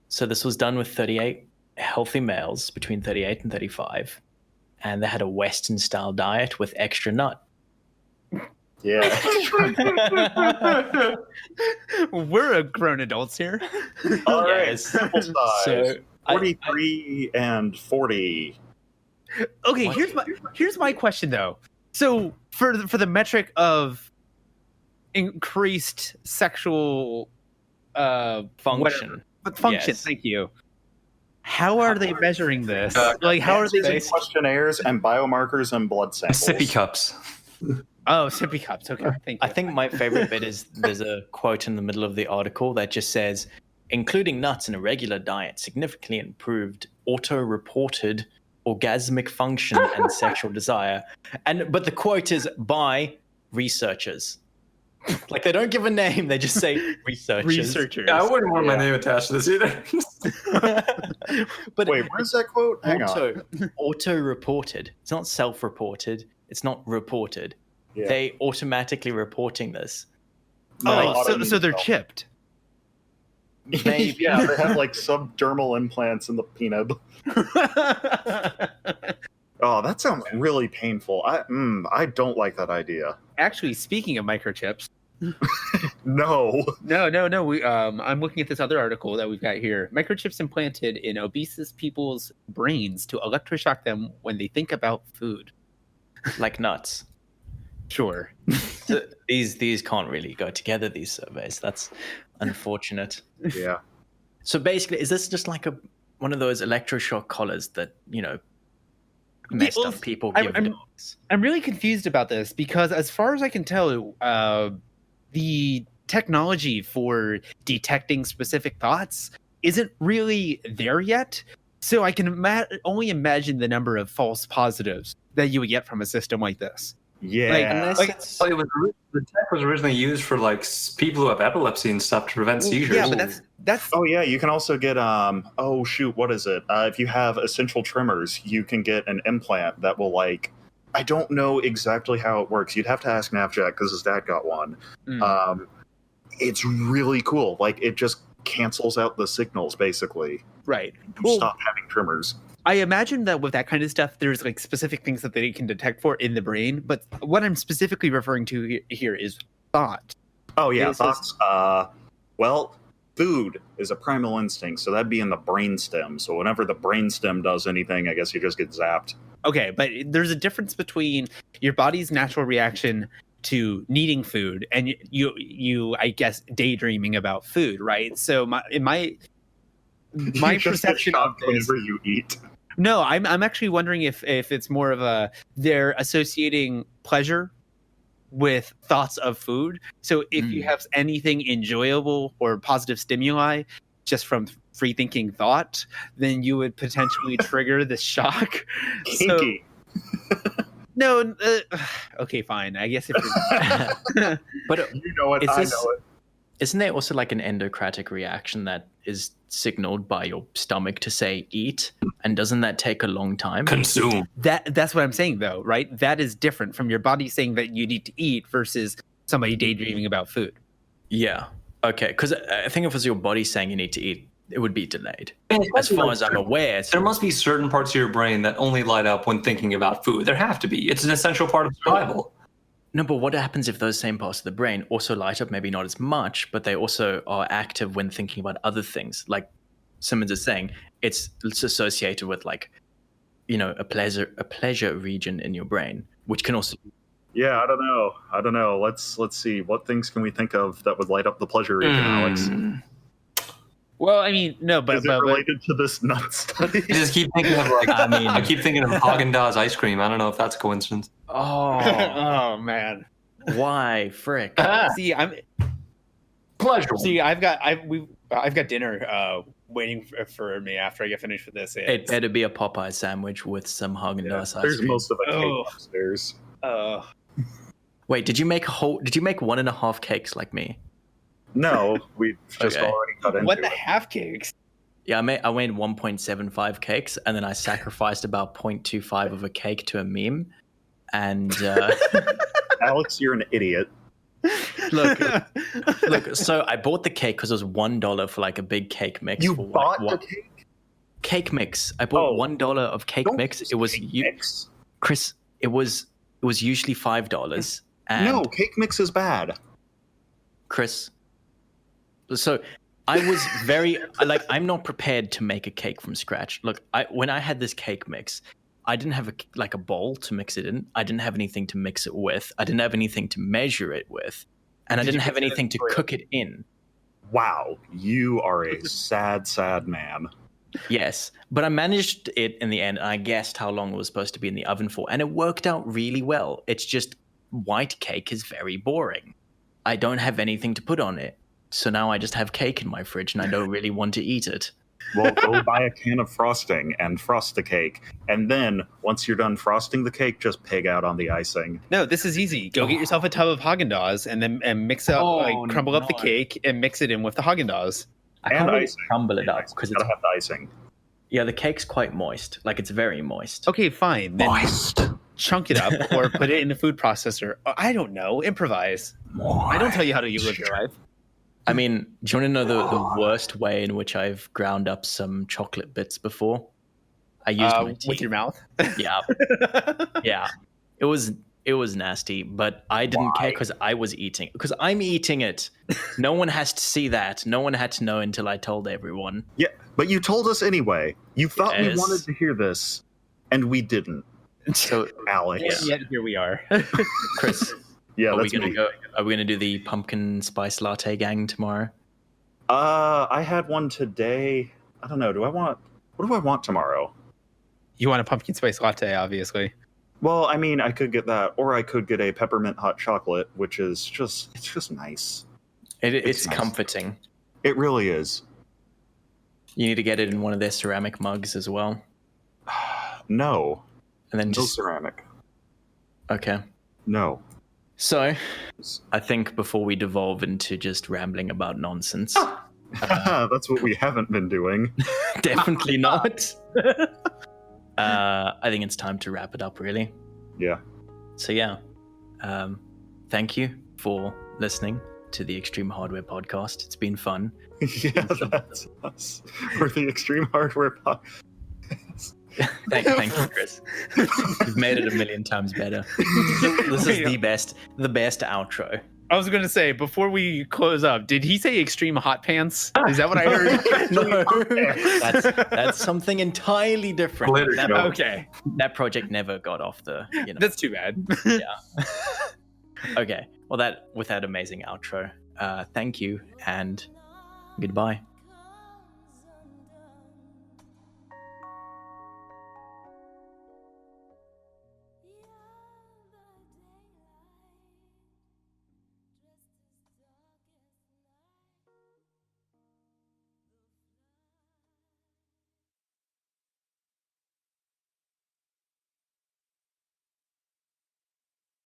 A: So this was done with 38 healthy males between 38 and 35, and they had a Western-style diet with extra nut.
B: Yeah.
C: We're grown adults here.
B: All right.
A: Yes.
B: Sample size.
A: So
B: 43 and 40.
C: Okay,
A: What?
C: here's my question though. So for the metric of increased sexual
A: Function.
C: function,
A: Yes.
C: Thank you. How are they measuring this? Like, how are they?
B: Answers in questionnaires and biomarkers and blood samples.
D: Sippy cups.
C: Oh, sippy cups. Okay, thank you.
A: I think my favorite bit is there's a quote in the middle of the article that just says, including nuts in a regular diet significantly improved auto-reported orgasmic function and sexual desire. But the quote is by researchers. Like, they don't give a name, they just say researchers.
D: Yeah, I wouldn't want my name attached to this either.
A: But
B: Wait, where's that quote? Hang on.
A: auto-reported. It's not self-reported. It's not reported.
B: Yeah.
A: They automatically reporting this.
C: So they're chipped.
A: Maybe.
B: Yeah, they have like subdermal implants in the peanut. Oh, that sounds really painful. I don't like that idea.
C: Actually, speaking of microchips,
B: No.
C: no. I'm looking at this other article that we've got here. Microchips implanted in obese people's brains to electroshock them when they think about food.
A: Like nuts.
C: Sure.
A: So these can't really go together, these surveys. That's unfortunate.
B: Yeah.
A: So basically, is this just like one of those electroshock collars that, messed up people give dogs?
C: I'm really confused about this because, as far as I can tell, the technology for detecting specific thoughts isn't really there yet. So I can only imagine the number of false positives that you would get from a system like this.
B: Yeah.
D: The tech was originally used for like people who have epilepsy and stuff to prevent seizures.
C: Yeah, but that's.
B: Oh yeah, you can also get oh shoot, what is it? If you have essential tremors, you can get an implant that will like, I don't know exactly how it works. You'd have to ask Navjack because his dad got one. It's really cool. Like, it just cancels out the signals basically.
C: Right.
B: You stop having tremors.
C: I imagine that with that kind of stuff, there's like specific things that they can detect for in the brain. But what I'm specifically referring to here is thought.
B: Oh yeah, thoughts. Well, food is a primal instinct, so that'd be in the brainstem. So whenever the brainstem does anything, I guess you just get zapped.
C: Okay, but there's a difference between your body's natural reaction to needing food and you I guess daydreaming about food, right? So my
B: You just
C: perception
B: get
C: of
B: shocked
C: this,
B: whenever you eat.
C: No, I'm actually wondering if it's more of they're associating pleasure with thoughts of food. So if you have anything enjoyable or positive stimuli just from free thinking thought, then you would potentially trigger the shock.
B: Kinky.
C: No, okay, fine. I guess if you're...
A: But
B: You know it, I know it.
A: Isn't there also like an endocratic reaction that is signaled by your stomach to say eat? And doesn't that take a long time?
D: Consume.
C: That's what I'm saying, though, right? That is different from your body saying that you need to eat versus somebody daydreaming about food.
A: Yeah. Okay. Because I think if it was your body saying you need to eat, it would be delayed. As far as I'm aware.
D: There must be certain parts of your brain that only light up when thinking about food. There have to be. It's an essential part of survival.
A: No, but what happens if those same parts of the brain also light up, maybe not as much, but they also are active when thinking about other things? Like Simmons is saying, it's associated with like, a pleasure region in your brain, which can also...
B: Yeah, I don't know. Let's see. What things can we think of that would light up the pleasure region, Alex?
C: Well, I mean, no, but
B: Is it related to this nut study?
D: I just keep thinking of like, I keep thinking of Haagen-Dazs ice cream. I don't know if that's a coincidence.
A: Oh,
C: oh man,
A: why, frick?
C: See,
D: Pleasure.
C: See, I've got dinner waiting for me after I get finished with this.
A: It better be a Popeye sandwich with some Haagen-Dazs ice
B: There's
A: cream.
B: most of a cake upstairs.
A: Wait, did you make 1.5 cakes like me?
B: No, we've just already cut into
C: What the
B: it.
C: half cakes?
A: Yeah, I made 1.75 cakes, and then I sacrificed about 0.25 of a cake to a meme. And
B: Alex, you're an idiot.
A: look. So I bought the cake because it was $1 for like a big cake mix.
B: You
A: for
B: bought the cake?
A: Cake mix. I bought $1 of cake mix. It was
B: mix.
A: Chris. It was usually $5. And
B: No, cake mix is bad.
A: Chris. So I was very I'm not prepared to make a cake from scratch. Look, when I had this cake mix, I didn't have a bowl to mix it in. I didn't have anything to mix it with. I didn't have anything to measure it with, and I didn't have anything to cook it in.
B: Wow, you are a sad, sad man.
A: Yes, but I managed it in the end. And I guessed how long it was supposed to be in the oven for, and it worked out really well. It's just white cake is very boring. I don't have anything to put on it, so now I just have cake in my fridge, and I don't really want to eat it.
B: Well, go buy a can of frosting and frost the cake. And then, once you're done frosting the cake, just pig out on the icing.
C: No, this is easy. Go get yourself a tub of Haagen-Dazs and mix up, crumble up the cake and mix it in with the Haagen-Dazs.
A: I can't really crumble it up because
B: it's gotta have the icing.
A: Yeah, the cake's quite moist. Like, it's very moist.
C: Okay, fine. Then moist. Chunk it up or put it in a food processor. I don't know. Improvise. I don't tell you how to live your life.
A: I mean, do you want to know the worst way in which I've ground up some chocolate bits before? I used my teeth.
C: With your mouth?
A: Yeah. Yeah. It was nasty, but I didn't care because I was eating. Because I'm eating it. No one has to see that. No one had to know until I told everyone.
B: Yeah, but you told us anyway. You thought we wanted to hear this, and we didn't.
A: So,
B: Alex.
C: Yet here we are.
A: Chris.
B: Yeah,
A: are we gonna do the pumpkin spice latte gang tomorrow?
B: I had one today. I don't know. What do I want tomorrow?
C: You want a pumpkin spice latte, obviously.
B: Well, I mean, I could get that, or I could get a peppermint hot chocolate, which is just nice.
A: It's
B: nice.
A: Comforting.
B: It really is.
A: You need to get it in one of their ceramic mugs as well.
B: No.
A: And then
B: no
A: just
B: ceramic.
A: Okay.
B: No.
A: So, I think before we devolve into just rambling about nonsense,
B: that's what we haven't been doing.
A: Definitely not. I think it's time to wrap it up, really.
B: Yeah.
A: So yeah, thank you for listening to the Extreme Hardware podcast. It's been fun.
B: Yeah, that's us. We're the Extreme Hardware podcast.
A: Thank you, Chris. You've made it a million times better. This is the best outro.
C: I was going to say, before we close up, did he say extreme hot pants? Is that what I heard?
A: No, that's something entirely different.
C: Okay.
A: That project never got off the,
C: That's too bad.
A: Yeah. Okay. Well, with that amazing outro, thank you and goodbye.